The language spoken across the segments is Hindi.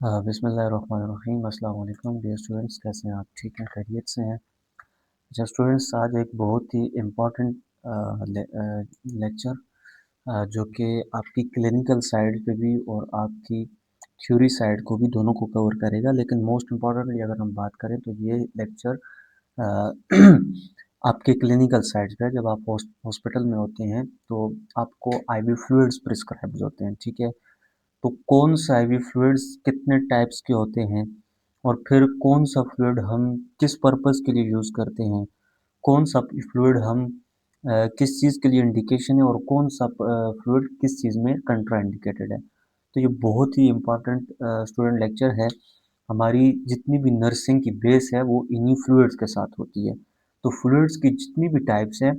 बिस्मिल्लाहिर्रहमानिर्रहीम। अस्सलाम वालेकुम डियर स्टूडेंट्स, कैसे हैं आप? ठीक हैं, खैरियत से हैं? अच्छा स्टूडेंट्स, आज एक बहुत ही इम्पोर्टेंट लेक्चर जो कि आपकी क्लिनिकल साइड पे भी और आपकी थ्योरी साइड को भी दोनों को कवर करेगा। लेकिन मोस्ट इम्पॉर्टेंटली अगर हम बात करें तो ये लेक्चर आपके क्लिनिकल साइड पे है। जब आप हॉस्पिटल में होते हैं तो आपको आईवी फ्लूइड्स प्रिस्क्राइब होते हैं, ठीक है? तो कौन सा आईवी फ्लूइड्स कितने टाइप्स के होते हैं और फिर कौन सा फ्लूइड हम किस पर्पस के लिए यूज़ करते हैं, कौन सा फ्लूइड हम किस चीज़ के लिए इंडिकेशन है और कौन सा फ्लूइड किस चीज़ में कंट्रा इंडिकेटेड है। तो ये बहुत ही इम्पोर्टेंट स्टूडेंट लेक्चर है। हमारी जितनी भी नर्सिंग की बेस है वो इन्हीं फ्लूइड्स के साथ होती है। तो फ्लूइड्स की जितनी भी टाइप्स हैं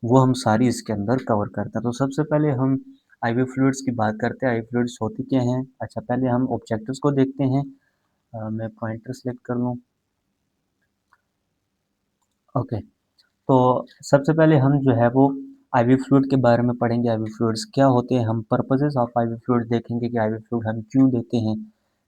वो हम सारी इसके अंदर कवर करते हैं। तो सबसे पहले हम आईवी फ्लूइड्स की बात करते हैं। आईवी फ्लूइड्स होती क्या हैं? अच्छा, पहले हम ऑब्जेक्टिव्स को देखते हैं। मैं पॉइंटर सेलेक्ट कर लूँ। ओके, तो सबसे पहले हम जो है वो आईवी फ्लूइड के बारे में पढ़ेंगे। आईवी फ्लूइड्स क्या होते हैं, हम पर्पसेस ऑफ आईवी फ्लूइड देखेंगे कि आईवी फ्लूइड हम क्यों देते हैं।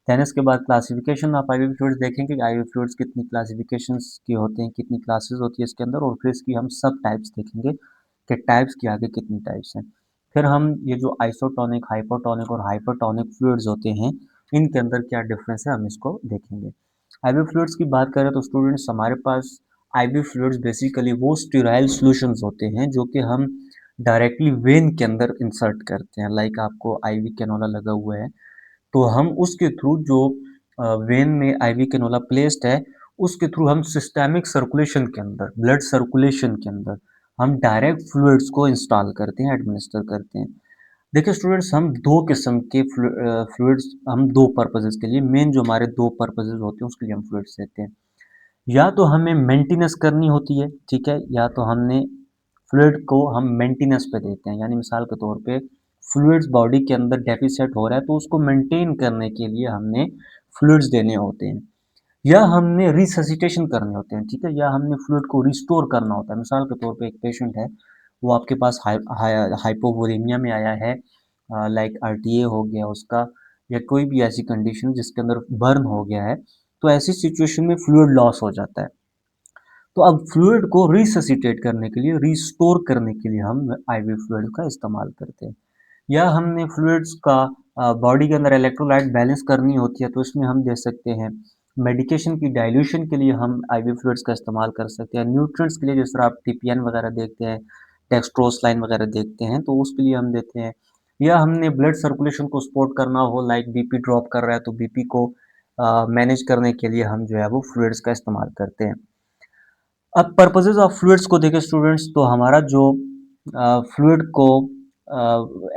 देन इसके बाद क्लासिफिकेशन ऑफ आईवी फ्लूइड्स देखेंगे कि आईवी फ्लूइड्स कितनी क्लासिफिकेशंस के होते हैं, कितनी क्लासेस होती है इसके अंदर, और फिर इसकी हम सब टाइप्स देखेंगे कि टाइप्स के आगे कितनी टाइप्स हैं। फिर हम ये जो आइसोटोनिक, हाइपोटोनिक और हाइपरटोनिक फ्लूइड्स होते हैं इनके अंदर क्या डिफरेंस है हम इसको देखेंगे। आईवी फ्लूइड्स की बात करें तो स्टूडेंट्स हमारे पास आईवी फ्लूइड्स बेसिकली वो स्टेराइल सॉल्यूशंस होते हैं जो कि हम डायरेक्टली वेन के अंदर इंसर्ट करते हैं। लाइक आपको आईवी कैनोला लगा हुआ है तो हम उसके थ्रू जो वेन में आईवी कैनोला प्लेस्ड है उसके थ्रू हम सिस्टेमिक सर्कुलेशन के अंदर, ब्लड सर्कुलेशन के अंदर हम डायरेक्ट फ्लूइड्स को इंस्टॉल करते हैं, एडमिनिस्टर करते हैं। देखिए स्टूडेंट्स, हम दो किस्म के फ्लूइड्स, हम दो पर्पसेस के लिए, मेन जो हमारे दो पर्पसेस होते हैं उसके लिए हम फ्लूइड्स देते हैं। या तो हमें मेंटेनेंस करनी होती है, ठीक है, या तो हमने फ्लूइड को हम मेंटेनेंस पे देते हैं। यानी मिसाल के तौर पे फ्लूइड्स बॉडी के अंदर डेफिसिट हो रहा है तो उसको मेंटेन करने के लिए हमने फ्लूइड्स देने होते हैं, या हमने रिससिटेशन करने होते हैं, ठीक है, या हमने फ्लूइड को रिस्टोर करना होता है। मिसाल के तौर पे एक पेशेंट है, वो आपके पास हाइपोवोलेमिया में आया है, लाइक आरटीए हो गया उसका, या कोई भी ऐसी कंडीशन जिसके अंदर बर्न हो गया है, तो ऐसी सिचुएशन में फ्लूइड लॉस हो जाता है। तो अब फ्लूइड को रिससिटेट करने के लिए, रिस्टोर करने के लिए हम आईवी फ्लूइड का इस्तेमाल करते हैं। या हमने फ्लूइड्स का बॉडी के अंदर इलेक्ट्रोलाइट बैलेंस करनी होती है तो इसमें हम दे सकते हैं। मेडिकेशन की डाइल्यूशन के लिए हम आईवी फ्लूइड्स का इस्तेमाल कर सकते हैं। न्यूट्रिएंट्स के लिए जिस तरह आप टीपीएन वगैरह देखते हैं, डेक्सट्रोस लाइन वगैरह देखते हैं, तो उसके लिए हम देते हैं। या हमने ब्लड सर्कुलेशन को सपोर्ट करना हो, लाइक बीपी ड्रॉप कर रहा है तो बीपी को मैनेज करने के लिए हम जो है वो फ्लूइड्स का इस्तेमाल करते हैं। अब पर्पसेस ऑफ फ्लूइड्स को देखें स्टूडेंट्स, तो हमारा जो फ्लूइड को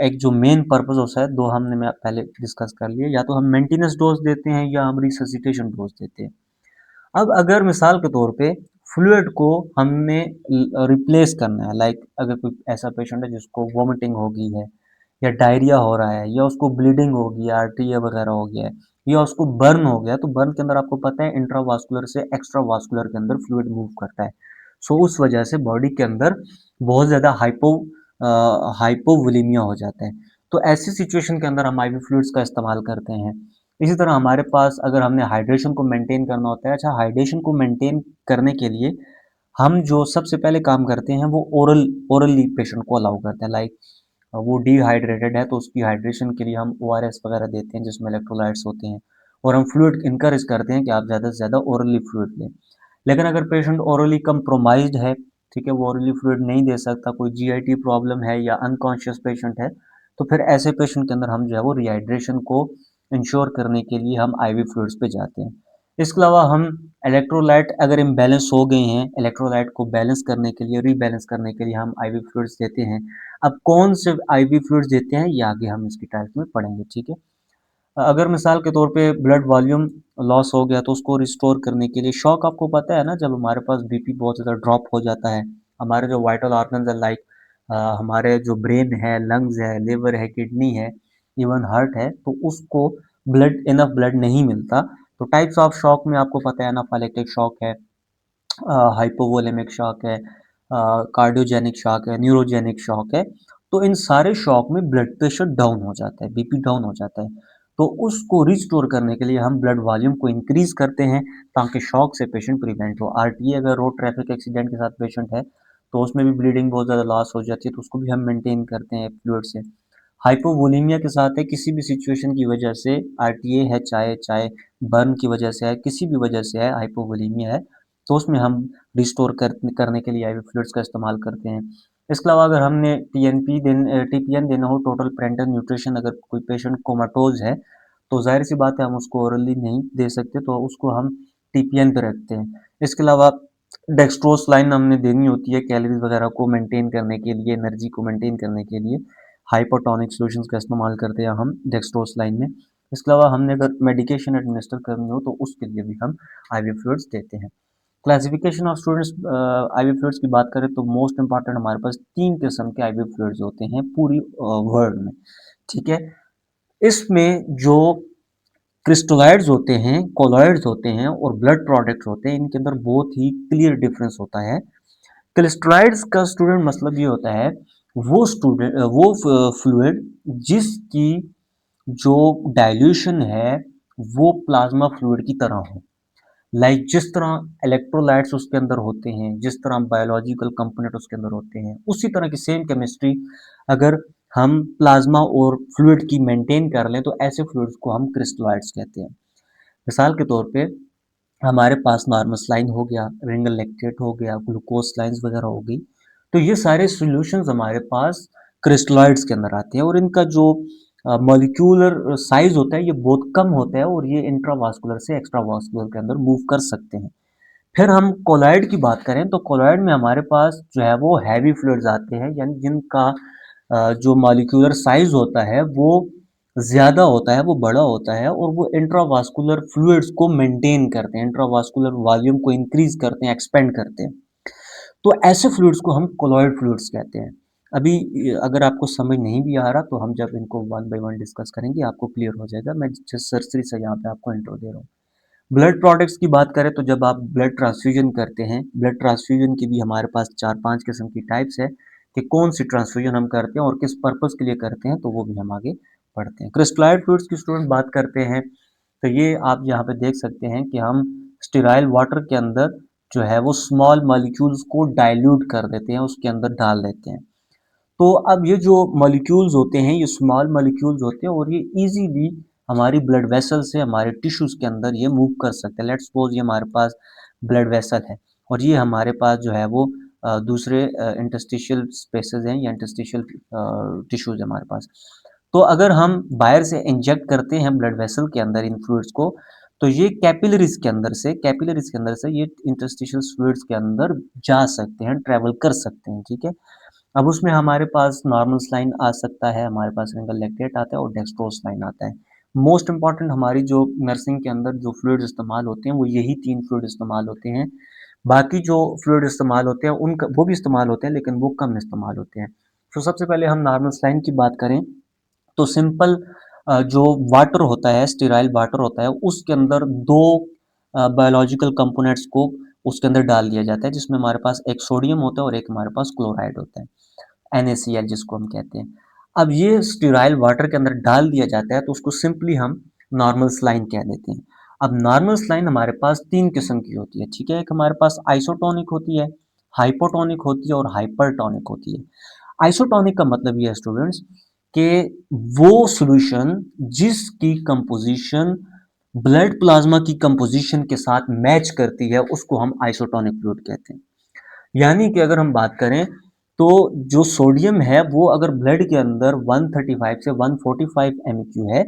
एक जो मेन पर्पस होता है, दो हमने मैं पहले डिस्कस कर लिए, या तो हम मेंटेनेंस डोज देते हैं या हम रिससिटेशन डोज देते हैं। अब अगर मिसाल के तौर पे फ्लूइड को हमने रिप्लेस करना है, लाइक अगर कोई ऐसा पेशेंट है जिसको वोमिटिंग हो गई है या डायरिया हो रहा है या उसको ब्लीडिंग हो गई है, आरटीए वगैरह हो गया है, या उसको बर्न हो गया, तो बर्न के अंदर आपको पता है इंट्रावास्कुलर से एक्स्ट्रावास्कुलर के अंदर फ्लूइड मूव करता है। सो उस वजह से बॉडी के अंदर बहुत ज़्यादा हाइपोवोलेमिया हो जाता है। तो ऐसी सिचुएशन के अंदर हम आईवी फ्लूइड्स का इस्तेमाल करते हैं। इसी तरह हमारे पास अगर हमने हाइड्रेशन को मेंटेन करना होता है, अच्छा हाइड्रेशन को मेंटेन करने के लिए हम जो सबसे पहले काम करते हैं वो ओरली पेशेंट को अलाउ करते हैं। लाइक वो डिहाइड्रेटेड है तो उसकी हाइड्रेशन के लिए हम ओआरएस वगैरह देते हैं जिसमें इलेक्ट्रोलाइट्स होते हैं, और हम फ्लूइड इनकरेज करते हैं कि आप ज़्यादा से ज़्यादा ओरली फ्लूइड लें। लेकिन अगर पेशेंट ओरली कंप्रोमाइज्ड है, ठीक है, वो ओरली फ्लूइड नहीं दे सकता, कोई जीआईटी प्रॉब्लम है या अनकॉन्शियस पेशेंट है, तो फिर ऐसे पेशेंट के अंदर हम जो है वो रिहाइड्रेशन को इंश्योर करने के लिए हम आईवी फ्लूइड्स पे जाते हैं। इसके अलावा हम इलेक्ट्रोलाइट अगर इम्बैलेंस हो गए हैं, इलेक्ट्रोलाइट को बैलेंस करने के लिए, रीबैलेंस करने के लिए हम आईवी फ्लूइड्स देते हैं। अब कौन से आईवी फ्लूइड्स देते हैं ये आगे हम इसकी टाइप में पढ़ेंगे, ठीक है। अगर मिसाल के तौर पे ब्लड वॉल्यूम लॉस हो गया तो उसको रिस्टोर करने के लिए शॉक, आपको पता है ना, जब हमारे पास बीपी बहुत ज़्यादा ड्रॉप हो जाता है, हमारे जो वाइटल ऑर्गन्स है, लाइक हमारे जो ब्रेन है, लंग्स है, लिवर है, किडनी है, इवन हार्ट है, तो उसको इनफ ब्लड नहीं मिलता। तो टाइप्स ऑफ शॉक में आपको पता है, एनाफाइलेक्टिक शॉक है, हाइपोवोलेमिक शॉक है, कार्डियोजेनिक शॉक है, न्यूरोजेनिक शॉक है। तो इन सारे शॉक में ब्लड प्रेशर डाउन हो जाता है, बीपी डाउन हो जाता है। तो उसको रिस्टोर करने के लिए हम ब्लड वॉल्यूम को इंक्रीज करते हैं ताकि शॉक से पेशेंट प्रिवेंट हो। आरटीए अगर रोड ट्रैफिक एक्सीडेंट के साथ पेशेंट है तो उसमें भी ब्लीडिंग बहुत ज़्यादा लॉस हो जाती है, तो उसको भी हम मेंटेन करते हैं फ्लूइड से। हाइपोवोलीमिया के साथ है, किसी भी सिचुएशन की वजह से आरटीए है, चाहे चाहे बर्न की वजह से है, किसी भी वजह से है, हाइपोवोलीमिया है, तो उसमें हम रिस्टोर करने के लिए आईवी फ्लूइड्स का इस्तेमाल करते हैं। इसके अलावा अगर हमने टीपीएन देना हो, टोटल पेरेंटल न्यूट्रिशन, अगर कोई पेशेंट कोमाटोज है तो जाहिर सी बात है हम उसको ओरली नहीं दे सकते, तो उसको हम टीपीएन पे रखते हैं। इसके अलावा डेक्सट्रोस लाइन हमने देनी होती है कैलोरीज वगैरह को मेंटेन करने के लिए, एनर्जी को मेंटेन करने के लिए हाइपोटोनिक सॉल्यूशंस का इस्तेमाल करते हैं हम डेक्सट्रोस लाइन में। इसके अलावा हमने अगर मेडिकेशन एडमिनिस्टर करनी हो तो उसके लिए भी हम आईवी फ्लूइड्स देते हैं। Classification of students, ivy fluids की बात करें तो मोस्ट इंपॉर्टेंट हमारे पास 3 किस्म के आईवी फ्लूइड्स होते हैं पूरी वर्ल्ड में, ठीक है। इसमें जो क्रिस्टोलाइड्स होते हैं, कोलॉइड्स होते हैं और ब्लड प्रोडक्ट्स होते हैं, इनके अंदर बहुत ही क्लियर डिफरेंस होता है। क्रिस्टोलाइड्स का स्टूडेंट मतलब ये होता है वो फ्लूइड जिसकी जो डाइल्यूशन है वो प्लाज्मा फ्लूइड की तरह हो। जिस तरह इलेक्ट्रोलाइट्स उसके अंदर होते हैं, जिस तरह बायोलॉजिकल कंपोनेंट उसके अंदर होते हैं, उसी तरह की सेम केमिस्ट्री अगर हम प्लाज्मा और फ्लूइड की मेंटेन कर लें तो ऐसे फ्लूइड्स को हम क्रिस्टलाइट्स कहते हैं। मिसाल के तौर पे हमारे पास नॉर्मल स्लाइन हो गया, रिंगल लैक्टेट हो गया, ग्लूकोज स्लाइन्स वगैरह हो गई, तो ये सारे सॉल्यूशंस हमारे पास क्रिस्टलॉइड्स के अंदर आते हैं और इनका जो मॉलिक्यूलर साइज होता है ये बहुत कम होता है और ये इंट्रावास्कुलर से एक्स्ट्रावास्कुलर के अंदर मूव कर सकते हैं। फिर हम कोलॉइड की बात करें तो कोलॉइड में हमारे पास जो है वो हैवी फ्लूइड्स आते हैं, यानी जिनका जो मॉलिक्यूलर साइज होता है वो ज़्यादा होता है, वो बड़ा होता है और वो इंट्रावास्कुलर फ्लूइड्स को मेंटेन करते हैं, इंट्रावास्कुलर वॉल्यूम को इंक्रीज करते हैं, एक्सपेंड करते हैं। तो ऐसे फ्लूइड्स को हम कोलॉइड फ्लूइड्स कहते हैं। अभी अगर आपको समझ नहीं भी आ रहा तो हम जब इनको वन बाय वन डिस्कस करेंगे आपको क्लियर हो जाएगा। मैं जस्ट सरसरी से यहाँ पे आपको इंट्रो दे रहा हूँ। ब्लड प्रोडक्ट्स की बात करें तो जब आप ब्लड ट्रांसफ्यूजन करते हैं, ब्लड ट्रांसफ्यूजन की भी हमारे पास 4-5 किस्म की टाइप्स है कि कौन सी ट्रांसफ्यूजन हम करते हैं और किस पर्पस के लिए करते हैं, तो वो भी हम आगे पढ़ते हैं। क्रिस्टलाइड फ्लूइड्स की स्टूडेंट बात करते हैं तो ये आप यहाँ पे देख सकते हैं कि हम स्टेराइल वाटर के अंदर जो है वो स्मॉल मॉलिक्यूल्स को डाइल्यूट कर देते हैं, उसके अंदर डाल देते हैं। तो अब ये जो मॉलिक्यूल्स होते हैं ये स्मॉल मॉलिक्यूल्स होते हैं और ये इजीली हमारी ब्लड वेसल से हमारे टिश्यूज के अंदर ये मूव कर सकते हैं। लेट्स सपोज ये हमारे पास ब्लड वेसल है और ये हमारे पास जो है वो दूसरे इंटरस्टिशियल स्पेसेस हैं या इंटरस्टिशियल टिश्यूज है हमारे पास। तो अगर हम बाहर से इंजेक्ट करते हैं ब्लड वेसल के अंदर इन फ्लूइड्स को तो ये कैपिलरीज के अंदर से ये इंटरस्टिशियल फ्लूइड्स के अंदर जा सकते हैं, ट्रेवल कर सकते हैं, ठीक है। अब उसमें हमारे पास नॉर्मल स्लाइन आ सकता है, हमारे पास रिंगल लैक्टेट आता है और डेक्सट्रोज स्लाइन आता है। मोस्ट इंपॉर्टेंट हमारी जो नर्सिंग के अंदर जो फ्लूइड इस्तेमाल होते हैं वो यही 3 फ्लूइड इस्तेमाल होते हैं। बाकी जो फ्लूइड इस्तेमाल होते हैं उनका वो भी इस्तेमाल होते हैं लेकिन वो कम इस्तेमाल होते हैं। तो सबसे पहले हम नॉर्मल स्लाइन की बात करें तो सिंपल जो वाटर होता है, स्टेराइल वाटर होता है, उसके अंदर 2 बायोलॉजिकल कंपोनेंट्स को उसके अंदर डाल दिया जाता है जिसमें हमारे पास एक सोडियम होता है और एक हमारे पास क्लोराइड होता है। NaCl जिसको हम कहते हैं। अब ये स्टीराइल वाटर के अंदर डाल दिया जाता है तो उसको सिंपली हम नॉर्मल स्लाइन कह देते हैं। अब नॉर्मल स्लाइन हमारे पास 3 किस्म की होती है, ठीक है। एक हमारे पास आइसोटोनिक होती है, हाइपोटोनिक होती है और हाइपरटोनिक होती है। आइसोटोनिक का मतलब ये है स्टूडेंट्स कि वो सॉल्यूशन जिसकी कंपोजिशन ब्लड प्लाज्मा की कंपोजिशन के साथ मैच करती है उसको हम आइसोटोनिक फ्लूइड कहते हैं। यानी कि अगर हम बात करें तो जो सोडियम है वो अगर ब्लड के अंदर 135 से 145 MeQ है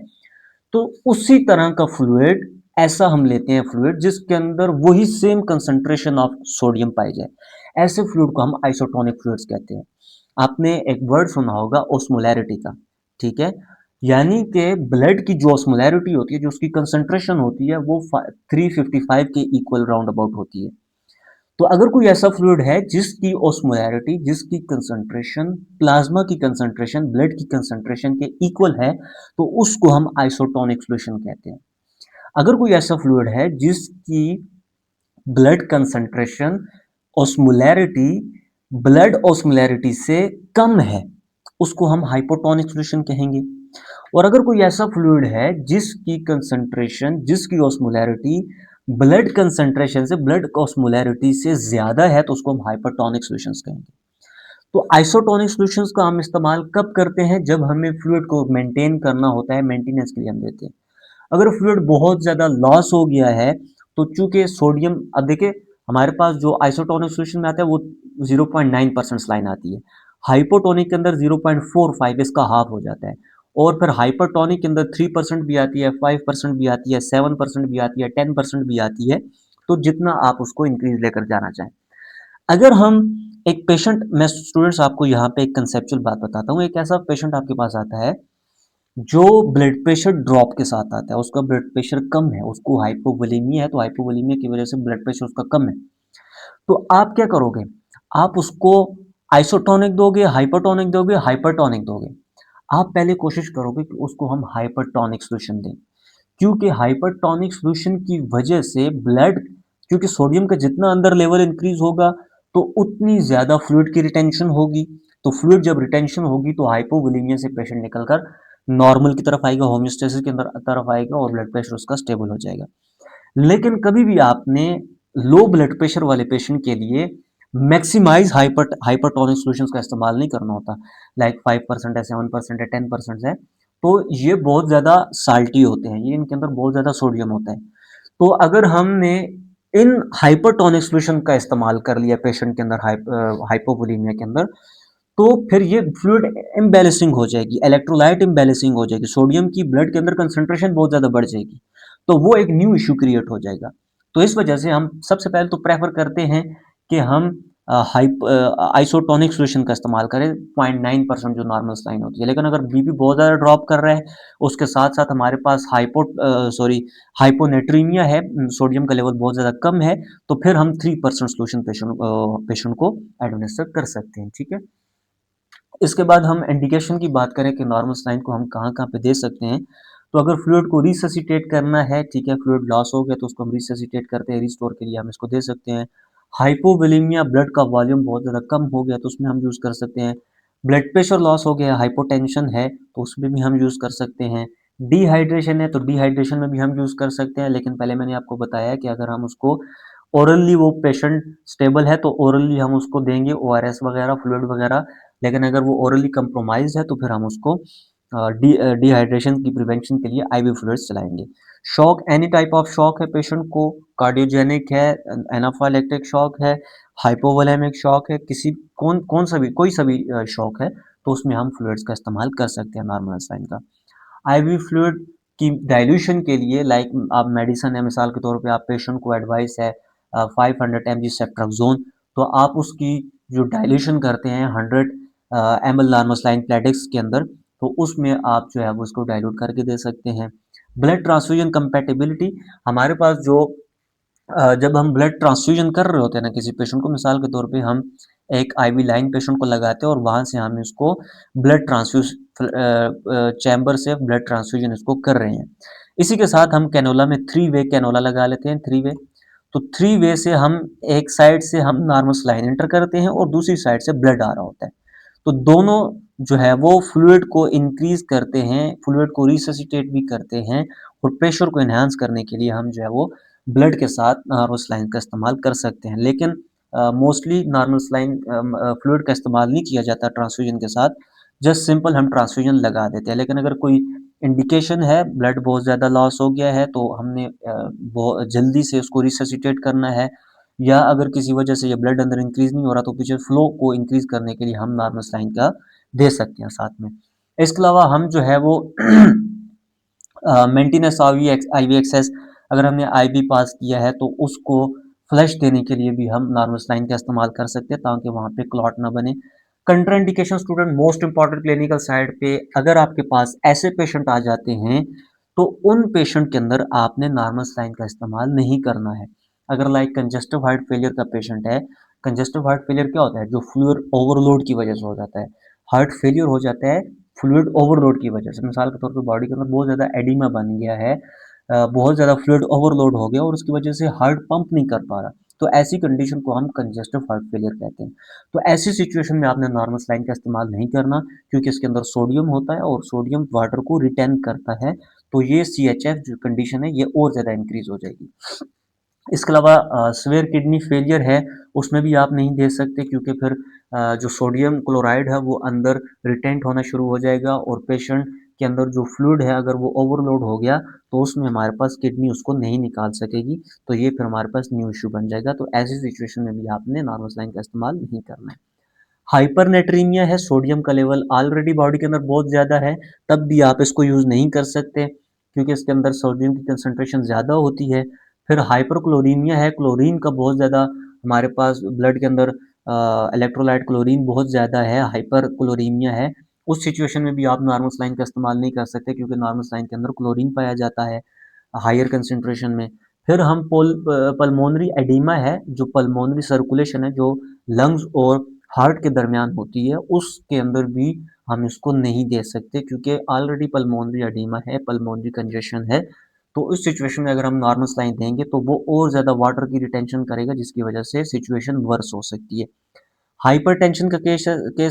तो उसी तरह का फ्लूइड ऐसा हम लेते हैं फ्लूइड जिसके अंदर वही सेम कंसंट्रेशन ऑफ सोडियम पाई जाए। ऐसे फ्लूइड को हम आइसोटोनिक फ्लूइड्स कहते हैं। आपने एक वर्ड सुना होगा ओस्मोलैरिटी का, ठीक है। यानी कि ब्लड की जो ओस्मोलैरिटी होती है, जो उसकी कंसंट्रेशन होती है वो 355 के इक्वल राउंड अबाउट होती है। तो अगर कोई ऐसा फ्लूइड है जिसकी ओस्मोलैरिटी, जिसकी कंसंट्रेशन प्लाज्मा की कंसंट्रेशन, ब्लड की कंसंट्रेशन के इक्वल है तो उसको हम आइसोटोनिक सॉल्यूशन कहते हैं। अगर कोई ऐसा फ्लूइड है जिसकी ब्लड कंसंट्रेशन ओस्मोलैरिटी ब्लड ओस्मोलैरिटी से कम है उसको हम हाइपोटोनिक सॉल्यूशन कहेंगे। और अगर कोई ऐसा फ्लूइड है जिसकी कंसंट्रेशन, जिसकी ऑस्मोलैरिटी ब्लड कंसंट्रेशन से, ब्लड ऑस्मोलैरिटी से ज्यादा है, तो उसको हम हाइपरटोनिक सॉल्यूशंस कहेंगे। तो आइसोटोनिक सॉल्यूशंस का हम इस्तेमाल कब करते हैं? जब हमें फ्लूइड को मेंटेन करना होता है, मेंटेनेंस के लिए हम देते हैं। अगर फ्लूइड बहुत ज़्यादा लॉस हो गया है, तो चूंकि सोडियम, अब देखिए हमारे पास जो आइसोटोनिक सॉल्यूशन में आता है वो 0.9% लाइन आती है, हाइपोटोनिक के अंदर 0.45 इसका हाफ हो जाता है, और फिर हाइपरटोनिक के अंदर 3% भी आती है, 5% भी आती है, 7% भी आती है, 10% भी आती है। तो जितना आप उसको इंक्रीज लेकर जाना चाहें। अगर हम एक पेशेंट, मैं स्टूडेंट्स आपको यहाँ पे एक कंसेप्चुअल बात बताता हूँ, एक ऐसा पेशेंट आपके पास आता है जो ब्लड प्रेशर ड्रॉप के साथ आता है, उसका ब्लड प्रेशर कम है, उसको हाइपोवोलेमिया है, तो हाइपोवोलेमिया की वजह से ब्लड प्रेशर उसका कम है। तो आप क्या करोगे? आप उसको आइसोटोनिक दोगे, हाइपरटोनिक दोगे, हाइपरटोनिक दोगे? आप पहले कोशिश करोगे कि उसको हम हाइपरटोनिक सॉल्यूशन दें, क्योंकि हाइपरटोनिक सॉल्यूशन की वजह से ब्लड, क्योंकि सोडियम का जितना अंदर लेवल इंक्रीज होगा तो उतनी ज्यादा फ्लूइड की रिटेंशन होगी। तो फ्लूइड जब रिटेंशन होगी तो हाइपोवोलेमिया से पेशेंट निकलकर नॉर्मल की तरफ आएगा, होम्योस्टेसिस की अंदर तरफ आएगा, और ब्लड प्रेशर उसका स्टेबल हो जाएगा। लेकिन कभी भी आपने लो ब्लड प्रेशर वाले पेशेंट के लिए मैक्सिमाइज हाइपरटोनिक सॉल्यूशंस का इस्तेमाल नहीं करना होता, लाइक 5% है, 7% है, 10% है। तो ये बहुत ज़्यादा साल्टी होते हैं, ये इनके अंदर बहुत ज़्यादा सोडियम होता है। तो अगर हमने इन हाइपरटोनिक सॉल्यूशन का इस्तेमाल कर लिया पेशेंट के अंदर, हाइपोवोलेमिया के अंदर, तो फिर ये फ्लूइड इम्बैलेंसिंग हो जाएगी, इलेक्ट्रोलाइट इम्बैलेंसिंग हो जाएगी, सोडियम की ब्लड के अंदर कंसंट्रेशन बहुत ज़्यादा बढ़ जाएगी, तो वो एक न्यू इश्यू क्रिएट हो जाएगा। तो इस वजह से हम सबसे पहले तो प्रेफर करते हैं कि हम आइसोटोनिक सॉल्यूशन का इस्तेमाल करें, 0.9% जो नॉर्मल साइन होती है। लेकिन अगर बीपी बहुत ज़्यादा ड्रॉप कर रहा है, उसके साथ साथ हमारे पास हाइपोनेट्रीमिया है, सोडियम का लेवल बहुत ज़्यादा कम है, तो फिर हम 3% सॉल्यूशन पेशेंट को एडमिनिस्टर कर सकते हैं। ठीक है। इसके बाद हम इंडिकेशन की बात करें कि नॉर्मल साइन को हम कहाँ-कहाँ पे दे सकते हैं। तो अगर फ्लूइड को रिससिटेट करना है, ठीक है, फ्लूइड लॉस हो गया तो उसको हम रिससिटेट करते हैं, रिस्टोर के लिए हम इसको दे सकते हैं। हाइपोवोलेमिया, ब्लड का वॉल्यूम बहुत ज़्यादा कम हो गया तो उसमें हम यूज़ कर सकते हैं। ब्लड प्रेशर लॉस हो गया, हाइपोटेंशन है तो उसमें भी हम यूज़ कर सकते हैं। डिहाइड्रेशन है तो डिहाइड्रेशन में भी हम यूज़ कर सकते हैं, लेकिन पहले मैंने आपको बताया कि अगर हम उसको ओरली, वो पेशेंट स्टेबल है तो ओरली हम उसको देंगे ओआरएस वगैरह, फ्लूइड वगैरह। लेकिन अगर वो ओरली कंप्रोमाइज़ है तो फिर हम उसको डिहाइड्रेशन की प्रिवेंशन के लिए आईवी फ्लूइड्स चलाएँगे। Shock, any type of shock है पेशेंट को, कार्डियोजेनिक है, एनाफाइलेक्टिक शॉक है, हाइपोवोलेमिक शॉक है, किसी कौन कौन सा भी, कोई सा भी शॉक है, तो उसमें हम फ्लूइड्स का इस्तेमाल कर सकते हैं नॉर्मल साइन का। आईवी फ्लूइड की डाइल्यूशन के लिए, लाइक आप मेडिसिन है, मिसाल के तौर पे आप पेशेंट को एडवाइस है 500 mg सेफ्ट्रक्सोन, तो आप उसकी जो डाइल्यूशन करते हैं 100 ml नॉर्मल साइन प्लेटिक्स के अंदर, तो उसमें आप जो है वो उसको डाइल्यूट करके दे सकते हैं। ब्लड ट्रांसफ्यूजन कंपैटिबिलिटी, हमारे पास जो जब हम ब्लड ट्रांसफ्यूजन कर रहे होते हैं ना किसी पेशेंट को, मिसाल के तौर पे हम एक आईवी लाइन पेशेंट को लगाते हैं और वहां से हम इसको ब्लड ट्रांसफ्यूज चैम्बर से ब्लड ट्रांसफ्यूजन इसको कर रहे हैं। इसी के साथ हम कैनोला में 3 वे कैनोला लगा लेते हैं, 3 वे। तो 3 वे से हम एक साइड से हम नॉर्मल लाइन एंटर करते हैं और दूसरी साइड से ब्लड आ रहा होता है, तो दोनों जो है वो फ्लूइड को इंक्रीज करते हैं, फ्लूइड को रिससिटेट भी करते हैं, और प्रेशर को एनहांस करने के लिए हम जो है वो ब्लड के साथ नॉर्मल सलाइन का इस्तेमाल कर सकते हैं। लेकिन मोस्टली नॉर्मल सलाइन फ्लूइड का इस्तेमाल नहीं किया जाता ट्रांसफ्यूजन के साथ, जस्ट सिंपल हम ट्रांसफ्यूजन लगा देते हैं। लेकिन अगर कोई इंडिकेशन है, ब्लड बहुत ज़्यादा लॉस हो गया है, तो हमने बहुत जल्दी से उसको रिससिटेट करना है, या अगर किसी वजह से ये ब्लड अंदर इंक्रीज नहीं हो रहा तो पीछे फ्लो को इंक्रीज करने के लिए हम नॉर्मल सलाइन का दे सकते हैं साथ में। इसके अलावा हम जो है वो मेंटेनेंस आईवी एक्सेस, अगर हमने आईवी पास किया है तो उसको फ्लश देने के लिए भी हम नॉर्मल सलाइन का इस्तेमाल कर सकते हैं, ताकि वहाँ पे क्लॉट ना बने। Contraindication student, most important clinical side पे अगर आपके पास ऐसे पेशेंट आ जाते हैं, तो उन पेशेंट के अंदर आपने नॉर्मल सलाइन का इस्तेमाल नहीं करना है। अगर लाइक कंजेस्टिव हार्ट फेलियर का पेशेंट है, कंजेस्टिव हार्ट फेलियर क्या होता है? जो फ्लूइड ओवरलोड की वजह से हो जाता है। हार्ट फेलियर हो जाता है फ्लूइड ओवरलोड की वजह से, मिसाल के तौर पे बॉडी के अंदर बहुत ज़्यादा एडिमा बन गया है, बहुत ज़्यादा फ्लूइड ओवरलोड हो गया और उसकी वजह से हार्ट पंप नहीं कर पा रहा, तो ऐसी कंडीशन को हम कंजेस्टिव हार्ट फेलियर कहते हैं। तो ऐसी सिचुएशन में आपने नॉर्मल सलाइन का इस्तेमाल नहीं करना, क्योंकि इसके अंदर सोडियम होता है और सोडियम वाटर को रिटेन करता है, तो ये CHF जो कंडीशन है ये और ज़्यादा इंक्रीज हो जाएगी। इसके अलावा सीवियर किडनी फेलियर है, उसमें भी आप नहीं दे सकते, क्योंकि फिर जो सोडियम क्लोराइड है वो अंदर रिटेंट होना शुरू हो जाएगा और पेशेंट के अंदर जो फ्लूइड है अगर वो ओवरलोड हो गया तो उसमें हमारे पास किडनी उसको नहीं निकाल सकेगी, तो ये फिर हमारे पास न्यू इश्यू बन जाएगा। तो ऐसी सिचुएशन में भी आपने नॉर्मल सलाइन का इस्तेमाल नहीं करना है। हाइपरनेट्रीमिया है, सोडियम का लेवल ऑलरेडी बॉडी के अंदर बहुत ज़्यादा है, तब भी आप इसको यूज़ नहीं कर सकते, क्योंकि इसके अंदर सोडियम की कंसंट्रेशन ज़्यादा होती है। फिर हाइपरक्लोरीमिया है, क्लोरीन का बहुत ज़्यादा हमारे पास ब्लड के अंदर इलेक्ट्रोलाइट क्लोरीन बहुत ज़्यादा है, हाइपरक्लोरीमिया है। उस सिचुएशन में भी आप नॉर्मल सलाइन का इस्तेमाल नहीं कर सकते, क्योंकि नॉर्मल सलाइन के अंदर क्लोरीन पाया जाता है हायर कंसंट्रेशन में। फिर हम पल्मोनरी एडिमा है, जो पल्मोनरी सर्कुलेशन है, जो लंग्स और हार्ट के दरमियान होती है, उसके अंदर भी हम इसको नहीं दे सकते, क्योंकि ऑलरेडी पल्मोनरी एडिमा है, पल्मोनरी कंजेशन है। तो इस सिचुएशन में अगर हम नॉर्मल सलाइन देंगे तो वो और ज़्यादा वाटर की रिटेंशन करेगा, जिसकी वजह से सिचुएशन वर्स हो सकती है। हाइपरटेंशन का केस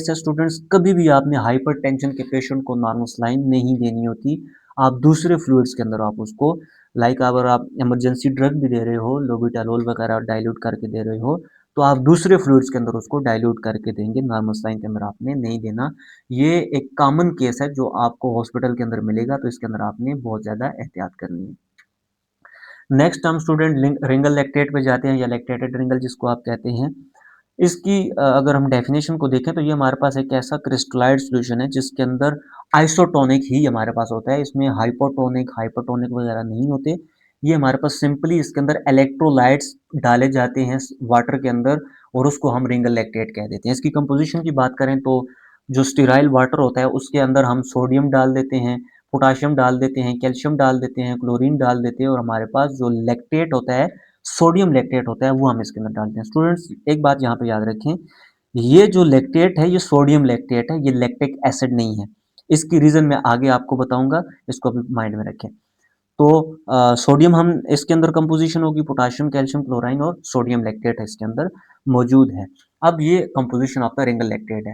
है स्टूडेंट्स, कभी भी आपने हाइपरटेंशन के पेशेंट को नॉर्मल सलाइन नहीं देनी होती। आप दूसरे फ्लूइड्स के अंदर आप उसको, लाइक अगर आप इमरजेंसी ड्रग भी दे रहे हो, लोबिटालोल वगैरह डाइल्यूट करके दे रहे हो, तो आप दूसरे फ्लूइड्स के अंदर उसको डाइल्यूट करके देंगे, नॉर्मल सलाइन के अंदर आपने नहीं देना। ये एक कॉमन केस है जो आपको हॉस्पिटल के अंदर मिलेगा, तो इसके अंदर आपने बहुत ज़्यादा एहतियात करनी है। नेक्स्ट हम स्टूडेंट रिंगल लैक्टेट पे जाते हैं, या लैक्टेटेड रिंगल जिसको आप कहते हैं। इसकी अगर हम डेफिनेशन को देखें तो ये हमारे पास एक ऐसा क्रिस्टलाइड सॉल्यूशन है जिसके अंदर आइसोटोनिक ही हमारे पास होता है, इसमें हाइपोटोनिक हाइपरटोनिक वगैरह नहीं होते। ये हमारे पास सिंपली इसके अंदर इलेक्ट्रोलाइट्स डाले जाते हैं वाटर के अंदर, और उसको हम रिंगल लैक्टेट कह देते हैं। इसकी कंपोजिशन की बात करें तो जो स्टीराइल वाटर होता है उसके अंदर हम सोडियम डाल देते हैं, पोटाशियम डाल देते हैं, कैल्शियम डाल देते हैं, क्लोरीन डाल देते हैं, और हमारे पास जो लैक्टेट होता है, सोडियम लैक्टेट होता है, वो हम इसके अंदर डालते हैं। स्टूडेंट्स एक बात यहाँ पे याद रखें, ये जो लैक्टेट है ये सोडियम लैक्टेट है, ये लैक्टिक एसिड नहीं है। इसकी रीजन मैं आगे आपको बताऊंगा, इसको अभी माइंड में रखें। तो सोडियम हम इसके अंदर कंपोजिशन होगी, पोटाशियम कैल्शियम क्लोराइन और सोडियम लैक्टेट है इसके अंदर मौजूद है। अब ये कंपोजिशन आपका रिंगल लैक्टेट है।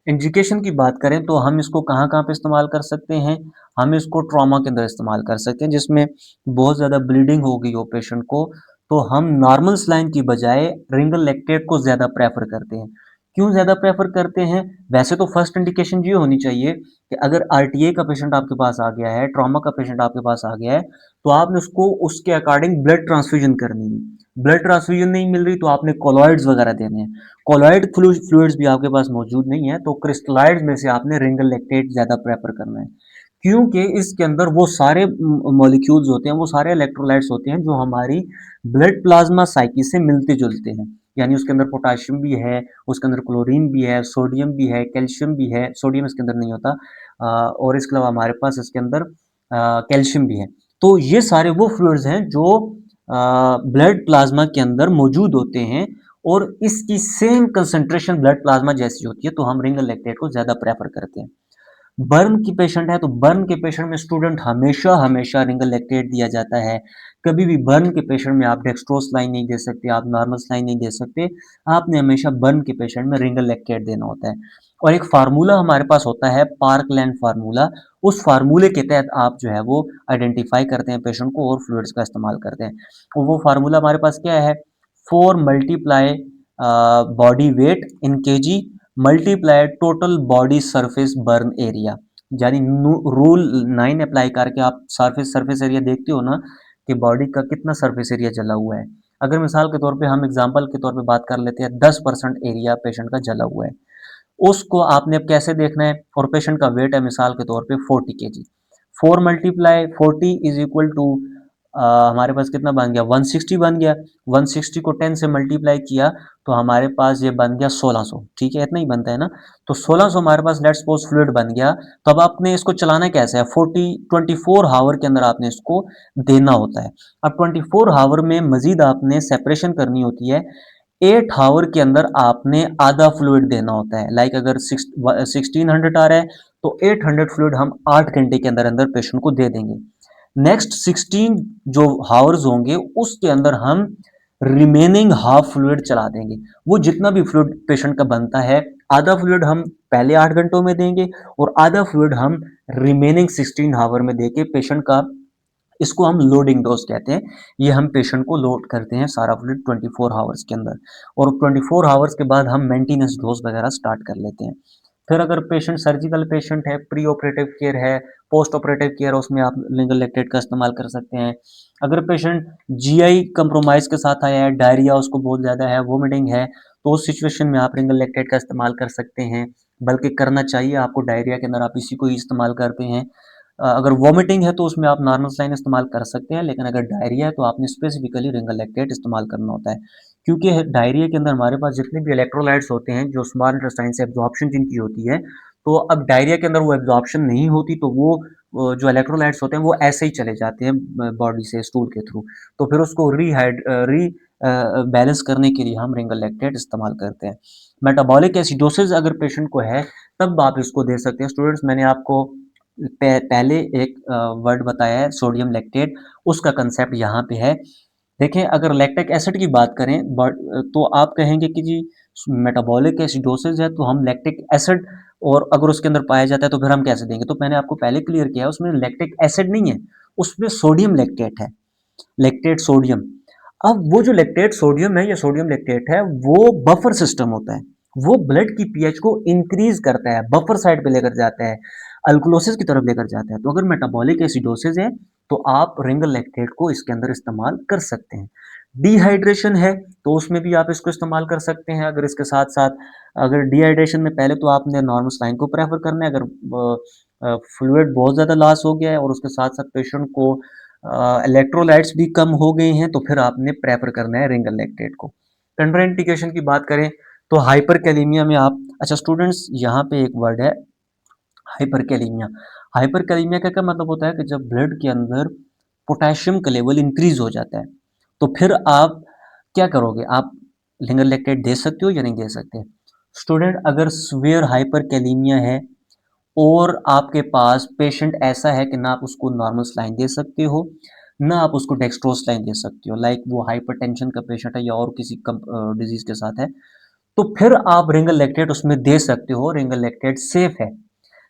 इंडिकेशन की बात करें तो हम इसको कहाँ कहाँ पे इस्तेमाल कर सकते हैं, हम इसको ट्रॉमा के अंदर इस्तेमाल कर सकते हैं, जिसमें बहुत ज़्यादा ब्लीडिंग हो गई हो पेशेंट को, तो हम नॉर्मल सलाइन की बजाय रिंगल लैक्टेट को ज़्यादा प्रेफर करते हैं। क्यों ज़्यादा प्रेफर करते हैं? वैसे तो फर्स्ट इंडिकेशन ये होनी चाहिए कि अगर RTA का पेशेंट आपके पास आ गया है, ट्रॉमा का पेशेंट आपके पास आ गया है, तो आपने उसको उसके अकॉर्डिंग ब्लड ट्रांसफ्यूजन करनी है। ब्लड ट्रांसफ्यूजन नहीं मिल रही तो आपने कोलॉइड्स वगैरह देने हैं। कोलॉइड फ्लूइड्स भी आपके पास मौजूद नहीं है, तो क्रिस्टलाइड्स में से आपने रिंगल लैक्टेट ज़्यादा प्रेफर करना है, क्योंकि इसके अंदर वो सारे मॉलिक्यूल्स होते हैं, वो सारे इलेक्ट्रोलाइट्स होते हैं जो हमारी ब्लड प्लाज्मा साइकिल से मिलते जुलते हैं। यानी उसके अंदर पोटाशियम भी है, उसके अंदर क्लोरीन भी है, सोडियम भी है, कैल्शियम भी है, सोडियम इसके अंदर नहीं होता, और इसके अलावा हमारे पास इसके अंदर कैल्शियम भी है। तो ये सारे वो फ्लूइड्स हैं जो ब्लड प्लाज्मा के अंदर मौजूद होते हैं, और इसकी सेम कंसंट्रेशन ब्लड प्लाज्मा जैसी होती है, तो हम रिंगल लैक्टेट को ज़्यादा प्रेफर करते हैं। बर्न की पेशेंट है तो बर्न के पेशेंट में स्टूडेंट हमेशा हमेशा रिंगल लैक्टेट दिया जाता है। कभी भी बर्न के पेशेंट में आप डेक्सट्रोस लाइन नहीं दे सकते, आप नॉर्मल लाइन नहीं दे सकते, आपने हमेशा बर्न के पेशेंट में रिंगल लैक्टेट देना होता है। और एक फार्मूला हमारे पास होता है, पार्कलैंड फार्मूला। उस फार्मूले के तहत आप जो है वो आइडेंटिफाई करते हैं पेशेंट को और फ्लूइड्स का इस्तेमाल करते हैं। और वो फार्मूला हमारे पास क्या है? 4 multiply body weight in KG multiply total body surface burn area. यानी रूल 9 अप्लाई करके आप सरफेस सरफेस एरिया देखते हो ना, कि बॉडी का कितना सरफेस एरिया जला हुआ है। अगर मिसाल के तौर पे हम एग्जांपल के तौर पे बात कर लेते हैं, 10% एरिया पेशेंट का जला हुआ है, उसको आपने अब कैसे देखना है? और पेशेंट का वेट है मिसाल के तौर पे 40 KG, 4 multiply 40 is equal to हमारे पास कितना बन गया? 160 बन गया। 160 को 10 से मल्टीप्लाई किया तो हमारे पास ये बन गया 1600। ठीक है, इतना ही बनता है ना। तो 1600 हमारे पास लेट्स सपोज फ्लूइड बन गया। तो अब आपने इसको चलाना कैसे है? 24 हावर के अंदर आपने इसको देना होता है। अब 24 हावर में मजीद आपने सेपरेशन करनी होती है। 8 हावर के अंदर आपने आधा फ्लूइड देना होता है। लाइक अगर 1600 आ रहा है तो 800 फ्लूइड हम 8 घंटे के अंदर अंदर पेशेंट को दे देंगे। नेक्स्ट 16 जो हावर्स होंगे उसके अंदर हम रिमेनिंग हाफ फ्लूइड चला देंगे। वो जितना भी फ्लूइड पेशेंट का बनता है, आधा फ्लूइड हम पहले 8 घंटों में देंगे और आधा फ्लूइड हम रिमेनिंग 16 हावर में देके पेशेंट का, इसको हम लोडिंग डोज कहते हैं। ये हम पेशेंट को लोड करते हैं सारा फ्लूइड 24 हावर्स के अंदर, और 24 हावर्स के बाद हम मेंटेनेंस डोज वगैरह स्टार्ट कर लेते हैं। फिर अगर पेशेंट सर्जिकल पेशेंट है, प्री ऑपरेटिव केयर है, पोस्ट ऑपरेटिव केयर, उसमें आप लिंगल लैक्टेट का इस्तेमाल कर सकते हैं। अगर पेशेंट जीआई कंप्रोमाइज के साथ आया है, डायरिया उसको बहुत ज़्यादा है, वोमिटिंग है, तो उस सिचुएशन में आप रिंगल लैक्टेट का इस्तेमाल कर सकते हैं, बल्कि करना चाहिए आपको। डायरिया के अंदर आप इसी को ही इस्तेमाल करते हैं। अगर वोमिटिंग है तो उसमें आप नॉर्मल सलाइन इस्तेमाल कर सकते हैं, लेकिन अगर डायरिया है तो आपने स्पेसिफिकली रिंगल लैक्टेट इस्तेमाल करना होता है, क्योंकि डायरिया के अंदर हमारे पास जितने भी इलेक्ट्रोलाइट्स होते हैं, जो स्मॉल इंटेस्टाइन से एब्जॉर्प्शन जिनकी होती है, तो अब डायरिया के अंदर वो एब्जॉर्प्शन नहीं होती, तो वो जो इलेक्ट्रोलाइट्स होते हैं वो ऐसे ही चले जाते हैं बॉडी से स्टूल के थ्रू। तो फिर उसको री बैलेंस करने के लिए हम रिंगल लैक्टेट इस्तेमाल करते हैं। मेटाबॉलिक एसिडोसिस अगर पेशेंट को है तब आप इसको दे सकते हैं। स्टूडेंट्स, मैंने आपको पहले एक वर्ड बताया है सोडियम लैक्टेट, उसका कंसेप्ट यहाँ पे है। देखें, अगर लैक्टिक एसिड की बात करें तो आप कहेंगे कि जी मेटाबॉलिक एसिडोसिस है तो हम लैक्टिक एसिड, और अगर उसके अंदर पाया जाता है तो फिर हम कैसे देंगे? तो मैंने आपको पहले क्लियर किया है, उसमें लैक्टिक एसिड नहीं है, उसमें सोडियम लैक्टेट है, लैक्टेट सोडियम। अब वो जो लैक्टेट सोडियम है या सोडियम लैक्टेट है, वो बफर सिस्टम होता है, वो ब्लड की पीएच को इंक्रीज करता है, बफर साइड पे लेकर जाता है, अल्कोलोसिस की तरफ लेकर जाता है। तो अगर मेटाबॉलिक एसिडोसिस है तो आप रिंगल लैक्टेट को इसके अंदर इस्तेमाल कर सकते हैं। डिहाइड्रेशन है तो उसमें भी आप इसको इस्तेमाल कर सकते हैं। अगर इसके साथ साथ, अगर डिहाइड्रेशन में पहले तो आपने नॉर्मल सलाइन को प्रेफर करना है। अगर फ्लूइड बहुत ज़्यादा लॉस हो गया है और उसके साथ साथ पेशेंट को इलेक्ट्रोलाइट्स भी कम हो गए हैं, तो फिर आपने प्रेफर करना है रिंगल लैक्टेट को। कंट्राइंडिकेशन की बात करें तो हाइपरकैलेमिया में आप, अच्छा स्टूडेंट्स, यहाँ पे एक वर्ड है हाइपरकैलेमिया। हाइपरकैलेमिया का क्या मतलब होता है कि जब ब्लड के अंदर पोटेशियम का लेवल इंक्रीज हो जाता है, तो फिर आप क्या करोगे? आप लिंगर लैक्टेट दे सकते हो या नहीं दे सकते? स्टूडेंट, अगर सीवियर हाइपरकैलेमिया है और आपके पास पेशेंट ऐसा है कि ना आप उसको नॉर्मल सलाइन दे सकते हो, ना आप उसको डेक्सट्रोज सलाइन दे सकते हो, लाइक वो हाइपरटेंशन का पेशेंट है या और किसी डिजीज के साथ है, तो फिर आप रिंगल लैक्टेट उसमें दे सकते हो। रिंगल लैक्टेट सेफ है।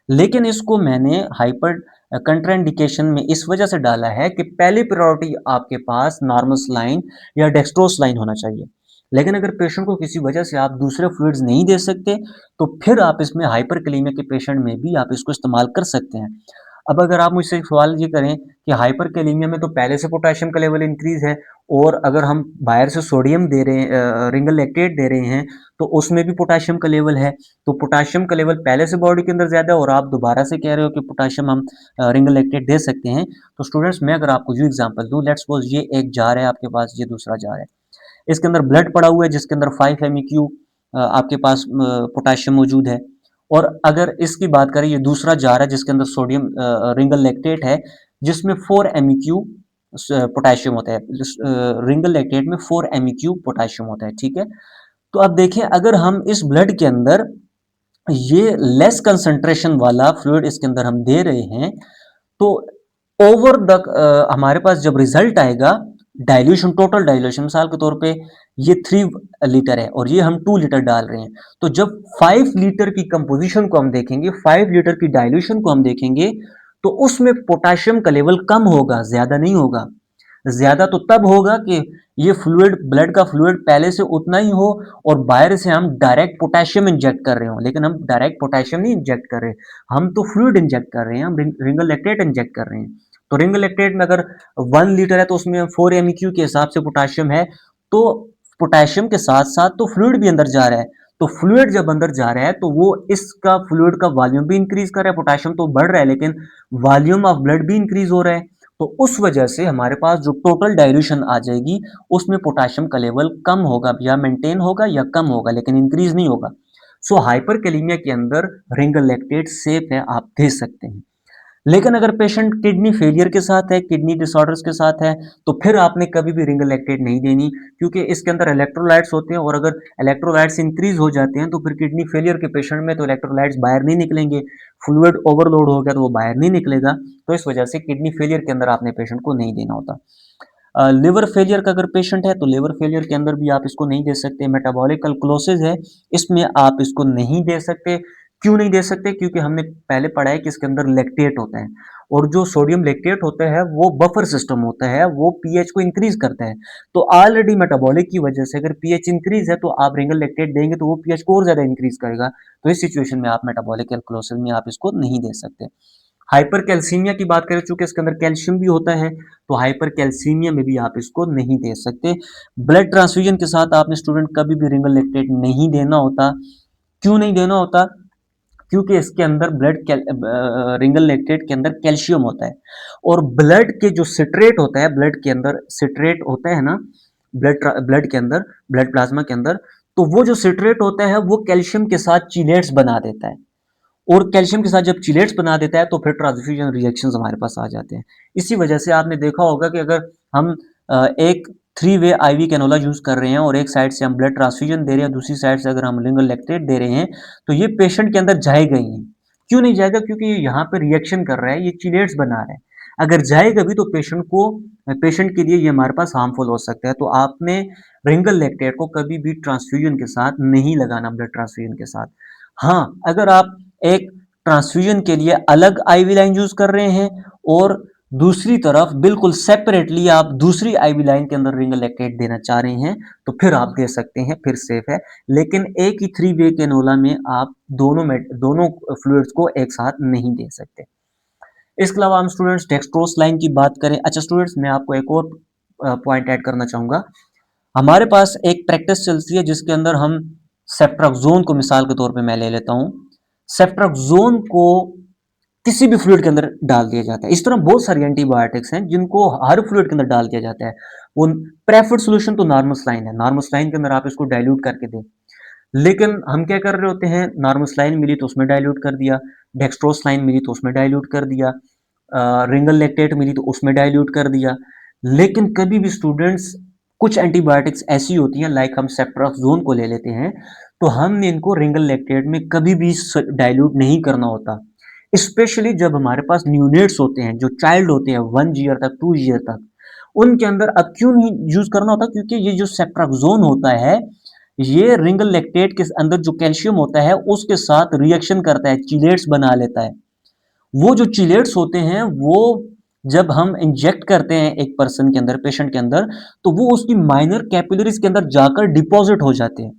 लेकिन इसको मैंने हाइपर कंट्राइंडिकेशन में इस वजह से डाला है कि पहली प्रायोरिटी आपके पास नॉर्मल सलाइन या डेक्सट्रोज सलाइन होना चाहिए। लेकिन अगर पेशेंट को किसी वजह से आप दूसरे फ्लूइड्स नहीं दे सकते, तो फिर आप इसमें हाइपरकैलेमिया के पेशेंट में भी आप इसको इस्तेमाल कर सकते हैं। अब अगर आप मुझसे एक सवाल ये करें कि हाइपरकैलेमिया में तो पहले से पोटेशियम का लेवल इंक्रीज है, और अगर हम बाहर से सोडियम दे रहे हैं, रिंगल लैक्टेट दे रहे हैं, तो उसमें भी पोटेशियम का लेवल है, तो पोटेशियम का लेवल पहले से बॉडी के अंदर ज़्यादा है और आप दोबारा से कह रहे हो कि पोटेशियम हम रिंगल लैक्टेट दे सकते हैं। तो स्टूडेंट्स, मैं अगर आपको जो एग्जांपल दूं, लेट्स सपोज ये एक जार है आपके पास, ये दूसरा जार है, इसके अंदर ब्लड पड़ा हुआ है जिसके अंदर 5 MEQ आपके पास पोटेशियम मौजूद है। और अगर इसकी बात करें, ये दूसरा जार है जिसके अंदर सोडियम रिंगल लैक्टेट है, जिसमें 4 MEQ पोटेशियम होता है। रिंगल लैक्टेट में 4 MEQ पोटेशियम होता है, ठीक है। तो अब देखें, अगर हम इस ब्लड के अंदर ये लेस कंसंट्रेशन वाला फ्लूइड इसके अंदर हम दे रहे हैं, तो ओवर द हमारे पास जब रिजल्ट आएगा, डाइल्यूशन, टोटल डाइल्यूशन, मिसाल के तौर पे ये 3 लीटर है और ये हम 2 लीटर डाल रहे हैं, तो जब 5 लीटर की कंपोजिशन को हम देखेंगे, 5 लीटर की डाइल्यूशन को हम देखेंगे, तो उसमें पोटेशियम का लेवल कम होगा, ज्यादा नहीं होगा। ज्यादा तो तब होगा कि ये फ्लूइड, ब्लड का फ्लूइड पहले से उतना ही हो और बाहर से हम डायरेक्ट पोटेशियम इंजेक्ट कर रहे हो, लेकिन हम डायरेक्ट पोटेशियम नहीं इंजेक्ट कर रहे, हम तो फ्लूइड इंजेक्ट कर रहे हैं, हम रिंगल लैक्टेट इंजेक्ट कर रहे हैं। तो रिंगल लैक्टेट में अगर 1 लीटर है तो उसमें 4 MEQ के हिसाब से पोटेशियम है, तो पोटेशियम के साथ साथ तो फ्लूइड भी अंदर जा रहा है, तो फ्लूइड जब अंदर जा रहा है तो वो इसका फ्लूइड का वॉल्यूम भी इंक्रीज कर रहा है, पोटेशियम तो बढ़ रहा है लेकिन वॉल्यूम ऑफ ब्लड भी इंक्रीज हो रहा है। तो उस वजह से हमारे पास जो टोटल डाइल्यूशन आ जाएगी, उसमें पोटेशियम का लेवल कम होगा, या मेंटेन होगा या कम होगा, लेकिन इंक्रीज नहीं होगा। सो हाइपरकैलेमिया के अंदर रिंगल लैक्टेट सेफ है, आप दे सकते हैं। लेकिन अगर पेशेंट किडनी फेलियर के साथ है, किडनी डिसऑर्डर्स के साथ है, तो फिर आपने कभी भी रिंगल लैक्टेट नहीं देनी, क्योंकि इसके अंदर इलेक्ट्रोलाइट्स होते हैं और अगर इलेक्ट्रोलाइट्स इंक्रीज हो जाते हैं तो फिर किडनी फेलियर के पेशेंट में तो इलेक्ट्रोलाइट्स बाहर नहीं निकलेंगे, फ्लूइड ओवरलोड हो गया तो वो बाहर नहीं निकलेगा, तो इस वजह से किडनी फेलियर के अंदर आपने पेशेंट को नहीं देना होता। लिवर फेलियर का अगर पेशेंट है तो लिवर फेलियर के अंदर भी आप इसको नहीं दे सकते। मेटाबॉलिक अल्कलोसिस है, इसमें आप इसको नहीं दे सकते। क्यों नहीं दे सकते? क्योंकि हमने पहले पढ़ा है कि इसके अंदर लैक्टेट होता है, और जो सोडियम लैक्टेट होता है वो बफर सिस्टम होता है, वो पीएच को इंक्रीज करता है। तो ऑलरेडी मेटाबॉलिक की वजह से अगर पीएच इंक्रीज है तो आप रिंगल लैक्टेट देंगे तो वो पीएच को और ज्यादा इंक्रीज करेगा। तो इस सिचुएशन में आप मेटाबॉलिक अल्कलोसिस में आप इसको नहीं दे सकते। हाइपर कैल्सीमिया की बात करें, चूंकि इसके अंदर कैल्शियम भी होता है, तो हाइपर कैल्सीमिया में भी आप इसको नहीं दे सकते। ब्लड ट्रांसफ्यूजन के साथ आपने स्टूडेंट कभी भी रिंगल लैक्टेट नहीं देना होता। क्यों नहीं देना होता? क्योंकि इसके अंदर रिंगल लैक्टेट के अंदर कैल्शियम होता है, और ब्लड के जो सिट्रेट होता है, ब्लड के अंदर सिट्रेट होता है ना, ब्लड के अंदर, ब्लड प्लाज्मा के अंदर, तो वो जो सिट्रेट होता है वो कैल्शियम के साथ चीलेट्स बना देता है, और कैल्शियम के साथ जब चिलेट्स बना देता है तो फिर ट्रांसफ्यूजन रिएक्शंस हमारे पास आ जाते हैं। इसी वजह से आपने देखा होगा कि अगर हम एक three way IV cannula use कर रहे हैं और एक साइड से हम ब्लड ट्रांसफ्यूजन दे रहे हैं, दूसरी साइड से अगर हम लिंगल लैक्टेट दे रहे हैं, तो ये पेशेंट के अंदर जाएगा ही नहीं। क्यों नहीं जाएगा? क्योंकि ये यहाँ पे रिएक्शन कर रहा है, ये चिलेट्स बना रहा है। अगर जाएगा भी तो पेशेंट के लिए ये हमारे पास हार्मफुल हो सकता है। तो आपने रिंगल लैक्टेट को कभी भी ट्रांसफ्यूजन के साथ नहीं लगाना, ब्लड ट्रांसफ्यूजन के साथ। हाँ, अगर आप एक ट्रांसफ्यूजन के लिए अलग आईवी लाइन यूज कर रहे हैं और दूसरी तरफ बिल्कुल सेपरेटली आप दूसरी आईवी लाइन के अंदर रिंगल लैक्टेट देना चाह रहे हैं, तो फिर आप दे सकते हैं, फिर सेफ है। लेकिन एक ही थ्री वे कैनोला में आप दोनों फ्लूइड्स को एक साथ नहीं दे सकते। इसके अलावा हम स्टूडेंट्स डेक्सट्रोस लाइन की बात करें। अच्छा स्टूडेंट्स, मैं आपको एक और पॉइंट ऐड करना चाहूंगा। हमारे पास एक प्रैक्टिस चलती है जिसके अंदर हम सेफ्ट्राक्सोन को मिसाल के तौर पे मैं ले लेता हूं। सेफ्ट्राक्सोन को किसी भी फ्लूइड के अंदर डाल दिया जाता है। इस तरह बहुत सारी एंटीबायोटिक्स हैं जिनको हर फ्लूइड के अंदर डाल दिया जाता है। वो प्रेफर्ड सॉल्यूशन तो नॉर्मोस्लाइन है, नॉर्मोस्लाइन के अंदर आप इसको डाइल्यूट करके दें। लेकिन हम क्या कर रहे होते हैं, नॉर्मोस्लाइन मिली तो उसमें डाइल्यूट कर दिया, डेक्सट्रोस्लाइन मिली तो उसमें डाइल्यूट कर दिया, रिंगल लैक्टेट मिली तो उसमें डाइल्यूट कर दिया। लेकिन कभी भी स्टूडेंट्स, कुछ एंटीबायोटिक्स ऐसी होती हैं, लाइक हम सेफ्ट्राक्सोन को ले लेते हैं, तो हमने इनको रिंगल लैक्टेट में कभी भी डाइल्यूट नहीं करना होता। स्पेशली जब हमारे पास न्यूनेट्स होते हैं, जो चाइल्ड होते हैं 1 ईयर तक, 2 ईयर तक, उनके अंदर अब क्यों नहीं यूज करना होता? क्योंकि ये जो सेफ्ट्राक्सोन होता है, ये रिंगल लैक्टेट के अंदर जो कैल्शियम होता है उसके साथ रिएक्शन करता है, चिलेट्स बना लेता है। वो जो चिलेट्स होते हैं वो जब हम इंजेक्ट करते हैं एक पर्सन के अंदर, पेशेंट के अंदर, तो वो उसकी माइनर कैपिलरीज के अंदर जाकर डिपॉजिट हो जाते हैं।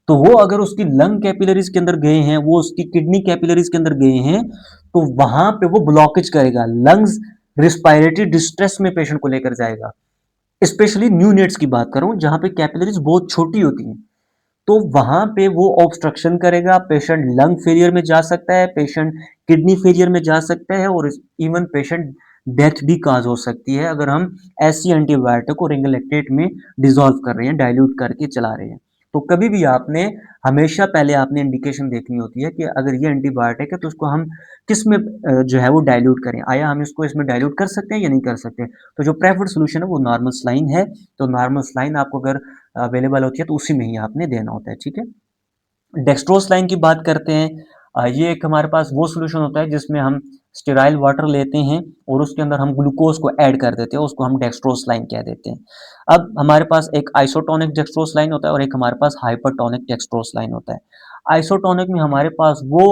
तो वो अगर उसकी लंग कैपिलरीज के अंदर गए हैं, वो उसकी किडनी कैपिलरीज के अंदर गए हैं, तो वहां पे वो ब्लॉकेज करेगा, लंग्स रिस्पायरेटरी डिस्ट्रेस में पेशेंट को लेकर जाएगा। स्पेशली न्यूनेट्स की बात करूं जहां पे कैपिलरीज बहुत छोटी होती हैं, तो वहां पे वो ऑब्स्ट्रक्शन करेगा, पेशेंट लंग फेलियर में जा सकता है, पेशेंट किडनी फेलियर में जा सकता है, और इवन पेशेंट डेथ भी काज हो सकती है अगर हम ऐसी एंटीबायोटिक को रिंगल लैक्टेट में डिसॉल्व कर रहे हैं, डाइल्यूट करके चला रहे हैं। तो कभी भी आपने हमेशा पहले आपने इंडिकेशन देखनी होती है कि अगर ये एंटीबायोटिक है तो उसको हम किस में जो है वो डाइल्यूट करें, आया हम इसको इसमें डाइल्यूट कर सकते हैं या नहीं कर सकते। तो जो प्रेफर्ड सोल्यूशन है वो नॉर्मल स्लाइन है। तो नॉर्मल स्लाइन आपको अगर अवेलेबल होती है तो उसी में ही आपने देना होता है, ठीक है। डेक्सट्रोस लाइन की बात करते हैं। ये एक हमारे पास वो सोल्यूशन होता है जिसमें हम स्टेराइल वाटर लेते हैं और उसके अंदर हम ग्लूकोज को ऐड कर देते हैं, उसको हम डेक्सट्रोस लाइन कह देते हैं। अब हमारे पास एक आइसोटोनिक डेक्सट्रोस लाइन होता है और एक हमारे पास हाइपरटोनिक डेक्सट्रोस लाइन होता है। आइसोटोनिक में हमारे पास वो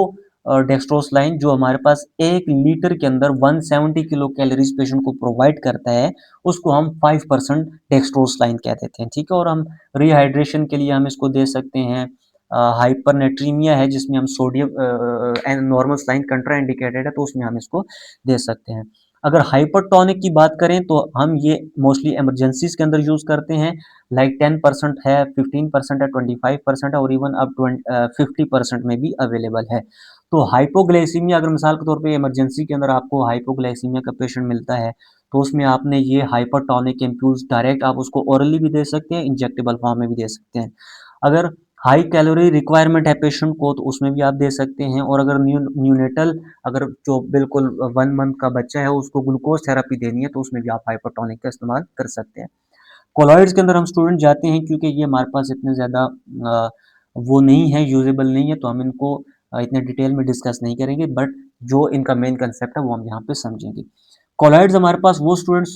डेक्सट्रोस लाइन जो हमारे पास 1 लीटर के अंदर 170 किलो कैलोरीज पेशेंट को प्रोवाइड करता है, उसको हम 5% डेक्सट्रोस लाइन कह देते हैं, ठीक है। और हम रिहाइड्रेशन के लिए हम इसको दे सकते हैं। हाइपरनेट्रीमिया है जिसमें हम सोडियम नॉर्मल स्लाइन कंट्रा इंडिकेटेड है तो उसमें हम इसको दे सकते हैं। अगर हाइपरटोनिक की बात करें तो हम ये मोस्टली इमरजेंसीज के अंदर यूज करते हैं, लाइक 10% है, 15% है, 25% है, और इवन अब 50% में भी अवेलेबल है। तो हाइपोग्लाइसीमिया, अगर मिसाल के तौर पे इमरजेंसी के अंदर आपको हाइपोग्लाइसीमिया का पेशेंट मिलता है, तो उसमें आपने ये हाइपरटोनिक इम्प्यूज डायरेक्ट आप उसको ओरली भी दे सकते हैं, इंजेक्टेबल फॉर्म में भी दे सकते हैं। अगर हाई कैलोरी रिक्वायरमेंट है पेशेंट को तो उसमें भी आप दे सकते हैं। और अगर न्यूनेटल, अगर जो बिल्कुल 1 मंथ का बच्चा है उसको ग्लूकोज थेरेपी देनी है तो उसमें भी आप हाइपरटोनिक का इस्तेमाल कर सकते हैं। कोलॉइड्स के अंदर हम स्टूडेंट जाते हैं क्योंकि ये हमारे पास इतने ज़्यादा वो नहीं है, यूजेबल नहीं है, तो हम इनको इतने डिटेल में डिस्कस नहीं करेंगे, बट जो इनका मेन कंसेप्ट है वो हम यहाँ पे समझेंगे। कोलॉइड्स हमारे पास वो स्टूडेंट्स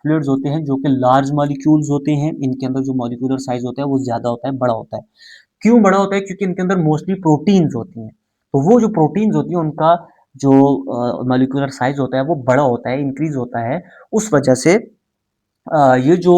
फ्लूइड्स होते हैं जो कि लार्ज मॉलिक्यूल्स होते हैं, इनके अंदर जो मॉलिक्यूलर साइज होता है वो ज़्यादा होता है, बड़ा होता है। क्यों बड़ा होता है? क्योंकि इनके अंदर मोस्टली प्रोटीन्स होती हैं। तो वो जो प्रोटीन्स होती हैं उनका जो मॉलिक्यूलर साइज होता है वो बड़ा होता है, इंक्रीज होता है। उस वजह से ये जो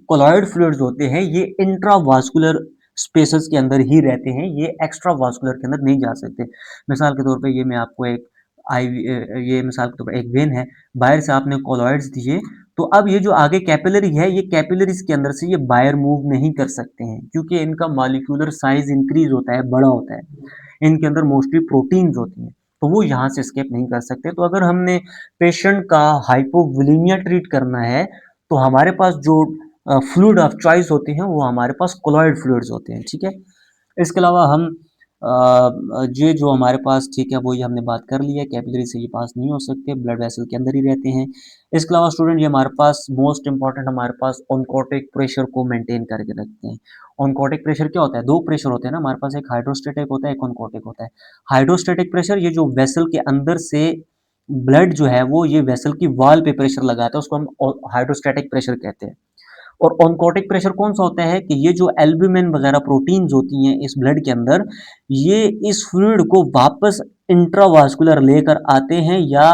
कोलॉइड फ्लूइड्स होते हैं ये इंट्रावास्कुलर स्पेसेस के अंदर ही रहते हैं, ये एक्स्ट्रा वास्कुलर के अंदर नहीं जा सकते। मिसाल के तौर पे ये मैं आपको एक ये मिसाल के तौर पे एक वेन है, बाहर से आपने कोलॉइड्स दिए, तो अब ये जो आगे कैपिलरी है, ये कैपिलरीज के अंदर से ये बाहर मूव नहीं कर सकते हैं, क्योंकि इनका मॉलिक्यूलर साइज इंक्रीज होता है, बड़ा होता है। इनके अंदर मोस्टली प्रोटीन्स होती हैं, तो वो यहाँ से एस्केप नहीं कर सकते। तो अगर हमने पेशेंट का हाइपोवोलेमिया ट्रीट करना है, तो हमारे पास जो फ्लूइड ऑफ चॉइस होते हैं वो हमारे पास कोलॉइड फ्लूइड्स होते हैं, ठीक है। इसके अलावा हम ये जो हमारे पास, ठीक है, वो ये हमने बात कर ली है, कैपिलरी से ये पास नहीं हो सकते, ब्लड वेसल के अंदर ही रहते हैं। इसके अलावा स्टूडेंट ये हमारे पास मोस्ट इंपॉर्टेंट, हमारे पास ऑनकोटिक प्रेशर को मेंटेन करके रखते हैं। ऑनकोटिक प्रेशर क्या होता है? दो प्रेशर होते हैं ना हमारे पास, एक हाइड्रोस्टेटिक होता है, एक ऑनकोटिक होता है। हाइड्रोस्टेटिक प्रेशर ये जो वेसल के अंदर से ब्लड जो है वो ये वेसल की वॉल पे प्रेशर लगाता है, उसको हम हाइड्रोस्टेटिक प्रेशर कहते हैं। और ऑनकोटिक प्रेशर कौन सा होता है कि ये जो एल्ब्यूमिन वगैरह प्रोटीन्स होती हैं इस ब्लड के अंदर, ये इस फ्लूइड को वापस इंट्रावास्कुलर लेकर आते हैं या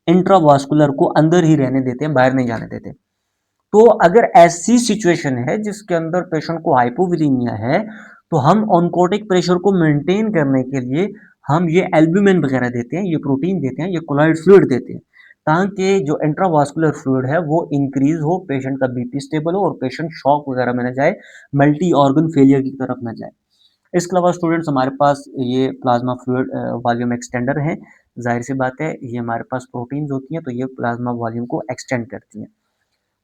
इंट्रावास्कुलर को अंदर ही रहने देते हैं, बाहर नहीं जाने देते। तो अगर ऐसी सिचुएशन है जिसके अंदर पेशेंट को हाइपोवोलेमिया है, तो हम ऑनकोटिक प्रेशर को मेंटेन करने के लिए हम ये एल्ब्यूमिन वगैरह देते हैं, ये प्रोटीन देते हैं, ये कोलॉइड फ्लूइड देते हैं, ताकि जो इंट्रावास्कुलर फ्लूइड है वो इंक्रीज हो, पेशेंट का बीपी स्टेबल हो और पेशेंट शॉक वगैरह में ना जाए, मल्टी ऑर्गन फेलियर की तरफ ना जाए। इसके अलावा स्टूडेंट्स हमारे पास ये प्लाज्मा फ्लूइड वॉल्यूम एक्सटेंडर है। जाहिर सी बात है, ये हमारे पास प्रोटीन्स होती हैं, तो ये प्लाज्मा वॉल्यूम को एक्सटेंड करती हैं।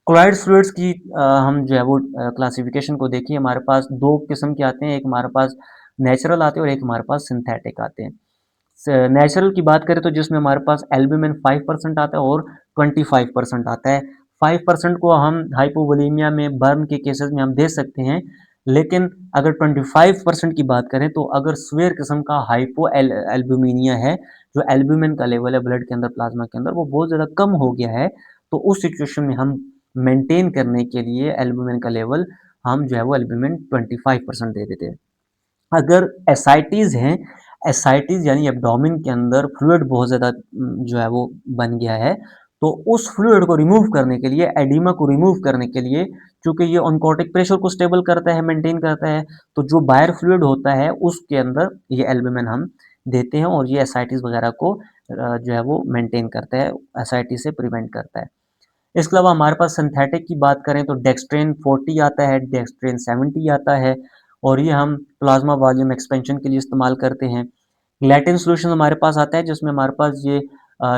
क्लोराइड फ्लूइड्स की हम जो है वो क्लासिफिकेशन को देखिए, हमारे पास दो किस्म के आते हैं, एक हमारे पास नेचुरल आते हैं और एक हमारे पास सिंथेटिक आते हैं। नेचुरल की बात करें तो जिसमें हमारे पास एल्ब्यूमिन 5% आता है और 25% आता है। 5% को हम हाइपोवोलेमिया में, बर्न के केसेस में हम दे सकते हैं, लेकिन अगर 25% की बात करें तो अगर सीवियर किस्म का हाइपो एल्ब्यूमिनिया है, जो एल्ब्यूमिन का लेवल है ब्लड के अंदर, प्लाज्मा के अंदर, वो बहुत ज़्यादा कम हो गया है, तो उस सिचुएशन में हम मेंटेन करने के लिए एल्ब्यूमिन का लेवल, हम जो है वो एल्ब्यूमिन 25% दे देते हैं। अगर एसाइटीज़ हैं, एसाइटीज़ यानी एब्डोमेन के अंदर फ्लूइड बहुत ज़्यादा जो है वो बन गया है, तो उस फ्लूइड को रिमूव करने के लिए, एडिमा को रिमूव करने के लिए, चूँकि ये ऑनकोटिक प्रेशर को स्टेबल करता है, मेंटेन करता है, तो जो बाहर फ्लूइड होता है उसके अंदर ये एल्ब्यूमिन हम देते हैं और ये एसाइटीज़ वगैरह को जो है वो मेंटेन करता है, एसाइटिस से प्रिवेंट करता है। इसके अलावा हमारे पास सिंथेटिक की बात करें तो डेक्स्ट्रेन 40 आता है, डेक्स्ट्रेन 70 आता है, और ये हम प्लाज्मा वॉल्यूम एक्सपेंशन के लिए इस्तेमाल करते हैं। ग्लैटिन सॉल्यूशन हमारे पास आता है जिसमें हमारे पास ये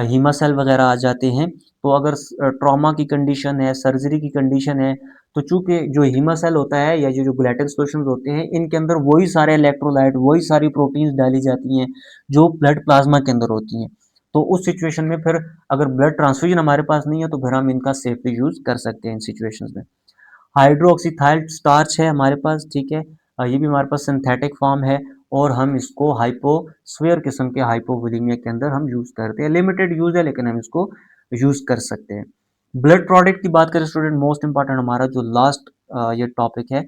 हीमासेल वगैरह आ जाते हैं। तो अगर ट्रॉमा की कंडीशन है, सर्जरी की कंडीशन है, तो चूँकि जो हीमासेल होता है या जो ग्लैटिन सॉल्यूशंस होते हैं, इनके अंदर वही सारे इलेक्ट्रोलाइट, वही सारी प्रोटीन्स डाली जाती हैं जो ब्लड प्लाज्मा के अंदर होती हैं। तो उस सिचुएशन में फिर अगर ब्लड ट्रांसफ्यूजन हमारे पास नहीं है तो फिर हम इनका सेफली यूज़ कर सकते हैं इन सिचुएशंस में। हाइड्रोक्सीथाइल स्टार्च है हमारे पास, ठीक है। ये भी हमारे पास सिंथेटिक फॉर्म है और हम इसको हाइपोस्फीयर किस्म के हाइपोवोलेमिया के अंदर हम यूज़ करते हैं। लिमिटेड यूज़ है लेकिन हम इसको यूज़ कर सकते हैं। ब्लड प्रोडक्ट की बात करें स्टूडेंट, मोस्ट इंपॉर्टेंट हमारा जो लास्ट ये टॉपिक है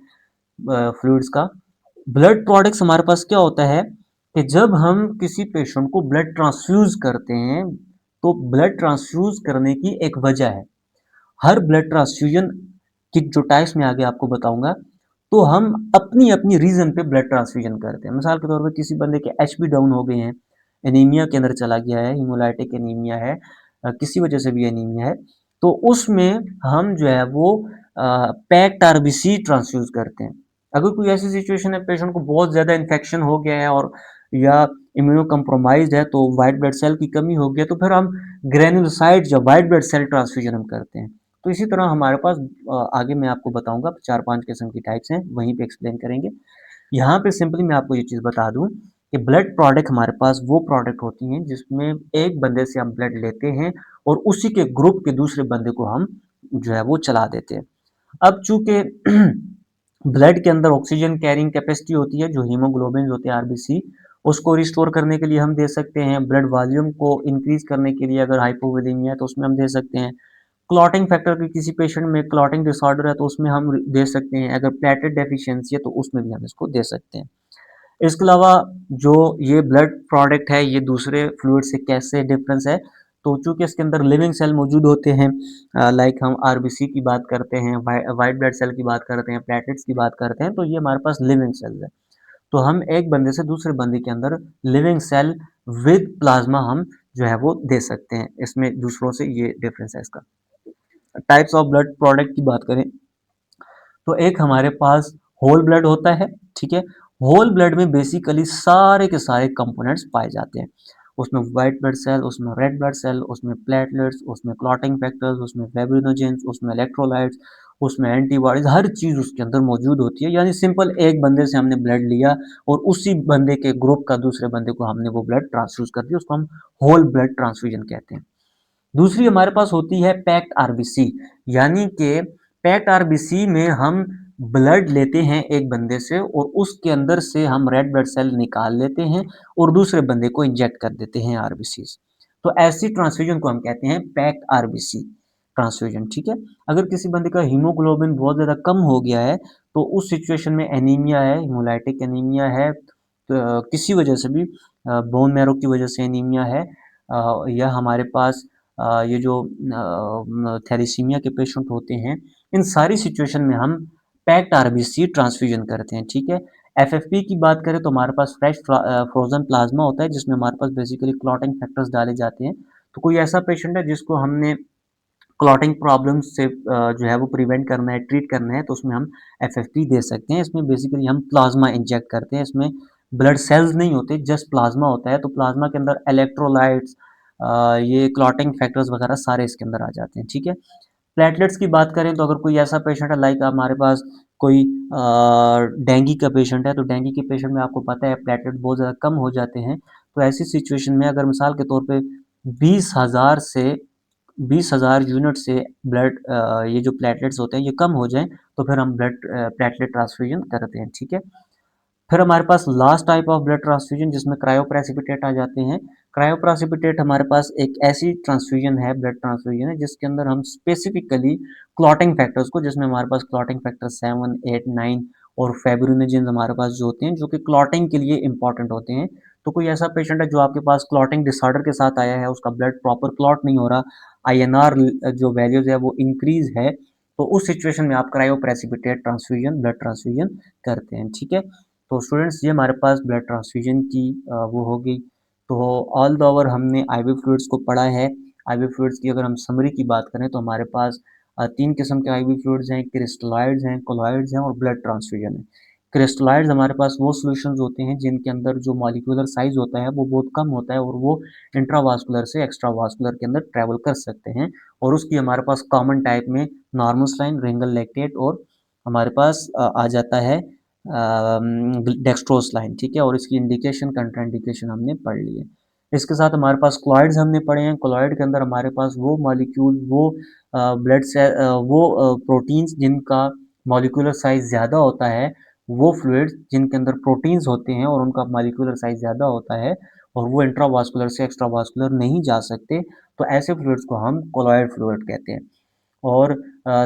फ्लूइड्स का। ब्लड प्रोडक्ट्स हमारे पास क्या होता है कि जब हम किसी पेशेंट को ब्लड ट्रांसफ्यूज़ करते हैं, तो ब्लड ट्रांसफ्यूज़ करने की एक वजह है। हर ब्लड ट्रांसफ्यूजन की जो टाइप्स मैं आगे आपको बताऊंगा, तो हम अपनी-अपनी रीज़न पे ब्लड ट्रांसफ्यूजन करते हैं। मिसाल के तौर पे किसी बंदे के एचबी डाउन हो गए हैं, एनीमिया के अंदर चला गया है, हेमोलाइटिक एनीमिया है, किसी वजह से भी एनीमिया है, तो उसमें हम जो है वो पैक्ड आरबीसी ट्रांसफ्यूज़ करते हैं। अगर कोई ऐसी सिचुएशन है, पेशेंट को बहुत ज़्यादा इन्फेक्शन हो गया है और या इम्यूनो कम्प्रोमाइज़्ड है, तो व्हाइट ब्लड सेल की कमी हो गई है, तो फिर हम ग्रैन्युलोसाइट्स या व्हाइट ब्लड सेल ट्रांसफ्यूजन हम करते हैं। तो इसी तरह हमारे पास आगे मैं आपको बताऊँगा 4-5 किस्म की टाइप्स हैं, वहीं पे एक्सप्लेन करेंगे। यहाँ पे सिंपली मैं आपको ये चीज़ बता दूँ कि ब्लड प्रोडक्ट हमारे पास वो प्रोडक्ट होती हैं जिसमें एक बंदे से हम ब्लड लेते हैं और उसी के ग्रुप के दूसरे बंदे को हम जो है वो चला देते हैं। अब चूँकि ब्लड के अंदर ऑक्सीजन कैरिंग कैपेसिटी होती है, जो हीमोग्लोबिन होते हैं आरबीसी, उसको रिस्टोर करने के लिए हम दे सकते हैं, ब्लड वॉल्यूम को इंक्रीज करने के लिए अगर हाइपोवोलेमिया है तो उसमें हम दे सकते हैं, क्लॉटिंग फैक्टर की किसी पेशेंट में क्लॉटिंग डिसऑर्डर है तो उसमें हम दे सकते हैं, अगर प्लेटलेट डेफिशिएंसी है तो उसमें भी हम इसको दे सकते हैं। इसके अलावा जो ये ब्लड प्रोडक्ट है ये दूसरे फ्लूइड से कैसे डिफरेंस है, तो चूंकि इसके अंदर लिविंग सेल मौजूद होते हैं, लाइक हम आरबीसी की बात करते हैं, वाइट ब्लड सेल की बात करते हैं, प्लेटलेट्स की बात करते हैं, तो ये हमारे पास लिविंग सेल है। तो हम एक बंदे से दूसरे बंदे के अंदर लिविंग सेल विद प्लाज्मा हम जो है वो दे सकते हैं, इसमें दूसरों से ये डिफरेंस है इसका। टाइप्स ऑफ ब्लड प्रोडक्ट की बात करें तो एक हमारे पास होल ब्लड होता है, ठीक है। होल ब्लड में बेसिकली सारे के सारे कंपोनेंट्स पाए जाते हैं, उसमें वाइट ब्लड सेल, उसमें रेड ब्लड सेल, उसमें प्लेटलेट्स, उसमें क्लॉटिंग फैक्टर्स, उसमें फाइब्रिनोजेंस, उसमें इलेक्ट्रोलाइट्स, उसमें एंटीबॉडीज, हर चीज उसके अंदर मौजूद होती है। यानी सिंपल एक बंदे से हमने ब्लड लिया और उसी बंदे के ग्रुप का दूसरे बंदे को हमने वो ब्लड ट्रांसफ्यूज कर दिया, उसको हम होल ब्लड ट्रांसफ्यूजन कहते हैं। दूसरी हमारे पास होती है पैक्ड आरबीसी, यानी कि पैक्ड आरबीसी में हम ब्लड लेते हैं एक बंदे से और उसके अंदर से हम रेड ब्लड सेल निकाल लेते हैं और दूसरे बंदे को इंजेक्ट कर देते हैं आरबीसी। तो ऐसी ट्रांसफ्यूजन को हम कहते हैं पैक्ड आरबीसी ट्रांसफ्यूजन, ठीक है। अगर किसी बंदे का हीमोग्लोबिन बहुत ज़्यादा कम हो गया है तो उस सिचुएशन में एनीमिया है, हेमोलाइटिक एनीमिया है, तो किसी वजह से भी बोन मैरो की वजह से एनीमिया है, या हमारे पास ये जो थैलेसीमिया के पेशेंट होते हैं, इन सारी सिचुएशन में हम पैक्ड आरबीसी ट्रांसफ्यूजन करते हैं, ठीक है। एफएफपी की बात करें तो हमारे पास फ्रेश फ्रोजन प्लाज्मा होता है जिसमें हमारे पास बेसिकली क्लॉटिंग फैक्टर्स डाले जाते हैं। तो कोई ऐसा पेशेंट है जिसको हमने क्लॉटिंग प्रॉब्लम से जो है वो प्रिवेंट करना है, ट्रीट करना है, तो उसमें हम एफएफपी दे सकते हैं। इसमें बेसिकली हम प्लाज्मा इंजेक्ट करते हैं, इसमें ब्लड सेल्स नहीं होते, जस्ट प्लाज्मा होता है। तो प्लाज्मा के अंदर इलेक्ट्रोलाइट्स, ये क्लॉटिंग फैक्टर्स वगैरह सारे इसके अंदर आ जाते हैं, ठीक है। प्लेटलेट्स की बात करें तो अगर कोई ऐसा पेशेंट है, लाइक हमारे पास कोई डेंगू का पेशेंट है, तो डेंगू के पेशेंट में आपको पता है प्लेटलेट बहुत ज़्यादा कम हो जाते हैं। तो ऐसी सिचुएशन में अगर मिसाल के तौर पे 20,000 यूनिट से ब्लड, ये जो प्लेटलेट्स होते हैं ये कम हो जाएं तो फिर हम ब्लड प्लेटलेट ट्रांसफ्यूजन करते हैं, ठीक है। फिर हमारे पास last type of blood transfusion जिसमें क्रायोप्रेसिपिटेट आ जाते हैं। क्रायोप्रेसिपिटेट हमारे पास एक ऐसी ट्रांसफ्यूजन है, ब्लड ट्रांसफ्यूजन है जिसके अंदर हम स्पेसिफिकली क्लॉटिंग फैक्टर्स को, जिसमें हमारे पास क्लॉटिंग फैक्टर 7, 8, 9 और फाइब्रिनोजेंस हमारे पास जो होते हैं जो कि क्लॉटिंग के लिए इंपॉर्टेंट होते हैं। तो कोई ऐसा पेशेंट है जो आपके पास क्लॉटिंग डिसऑर्डर के साथ आया है, उसका ब्लड प्रॉपर क्लॉट नहीं हो रहा, आईएनआर जो वैल्यूज है वो इंक्रीज है, तो उस सिचुएशन में आप क्रायोप्रेसिपिटेट ट्रांसफ्यूजन, ब्लड ट्रांसफ्यूजन करते हैं, ठीक है। तो स्टूडेंट्स ये हमारे पास ब्लड ट्रांसफ्यूजन की वो हो गई। तो ऑल द ओवर हमने आईवी फ्लूइड्स को पढ़ा है। आईवी फ्लूइड्स की अगर हम समरी की बात करें तो हमारे पास 3 किस्म के आईवी फ्लूइड्स हैं, क्रिस्टलाइड्स हैं, कोलॉइड्स हैं और ब्लड ट्रांसफ्यूजन है। क्रिस्टलाइड्स हमारे पास वो सॉल्यूशंस होते हैं जिनके अंदर जो मॉलिक्यूलर साइज होता है वो बहुत कम होता है और वो इंट्रावास्कुलर से एक्स्ट्रावास्कुलर के अंदर ट्रेवल कर सकते हैं, और उसकी हमारे पास कॉमन टाइप में नॉर्मल स्लाइन, रिंगल लैक्टेट और हमारे पास आ जाता है डेक्सट्रोस लाइन, ठीक है। और इसकी इंडिकेशन, कंट्राइंडिकेशन हमने पढ़ ली है। इसके साथ हमारे पास क्लॉइड्स हमने पढ़े हैं। क्लॉइड के अंदर हमारे पास वो मॉलिक्यूल, वो ब्लड सेल, वो प्रोटीन्स जिनका मॉलिक्यूलर साइज ज़्यादा होता है, वो फ्लूइड्स जिनके अंदर प्रोटीन्स होते हैं और उनका मॉलिक्यूलर साइज ज़्यादा होता है और वो इंट्रावास्कुलर से एक्स्ट्रावास्कुलर नहीं जा सकते, तो ऐसे फ्लूइड्स को हम कोलॉइड फ्लूइड कहते हैं। और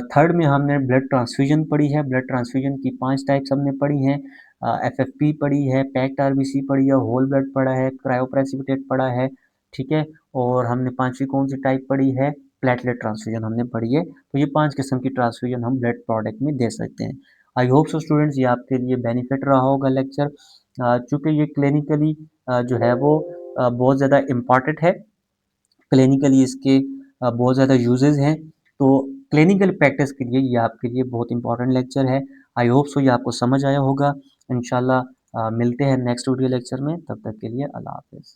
थर्ड में हमने ब्लड ट्रांसफ्यूजन पढ़ी है। ब्लड ट्रांसफ्यूजन की 5 टाइप्स हमने पढ़ी हैं। एफएफपी पढ़ी है, पैक्ड आरबीसी पढ़ी है, होल ब्लड पढ़ा है, क्रायोप्रेसिपिटेट पढ़ा है, ठीक है। और हमने पांचवी कौन सी टाइप पढ़ी है, प्लेटलेट ट्रांसफ्यूजन हमने पढ़ी है। तो ये 5 किस्म की ट्रांसफ्यूजन हम ब्लड प्रोडक्ट में दे सकते हैं। आई होप सो स्टूडेंट्स ये आपके लिए बेनिफिट रहा होगा लेक्चर। चूँकि ये क्लिनिकली जो है वो बहुत ज़्यादा इम्पॉर्टेंट है, क्लिनिकली इसके बहुत ज़्यादा यूजेस हैं, तो क्लिनिकल प्रैक्टिस के लिए ये आपके लिए बहुत इंपॉर्टेंट लेक्चर है। आई होप सो ये आपको समझ आया होगा। इंशाल्लाह मिलते हैं नेक्स्ट वीडियो लेक्चर में, तब तक के लिए अल्लाह हाफ़िज़।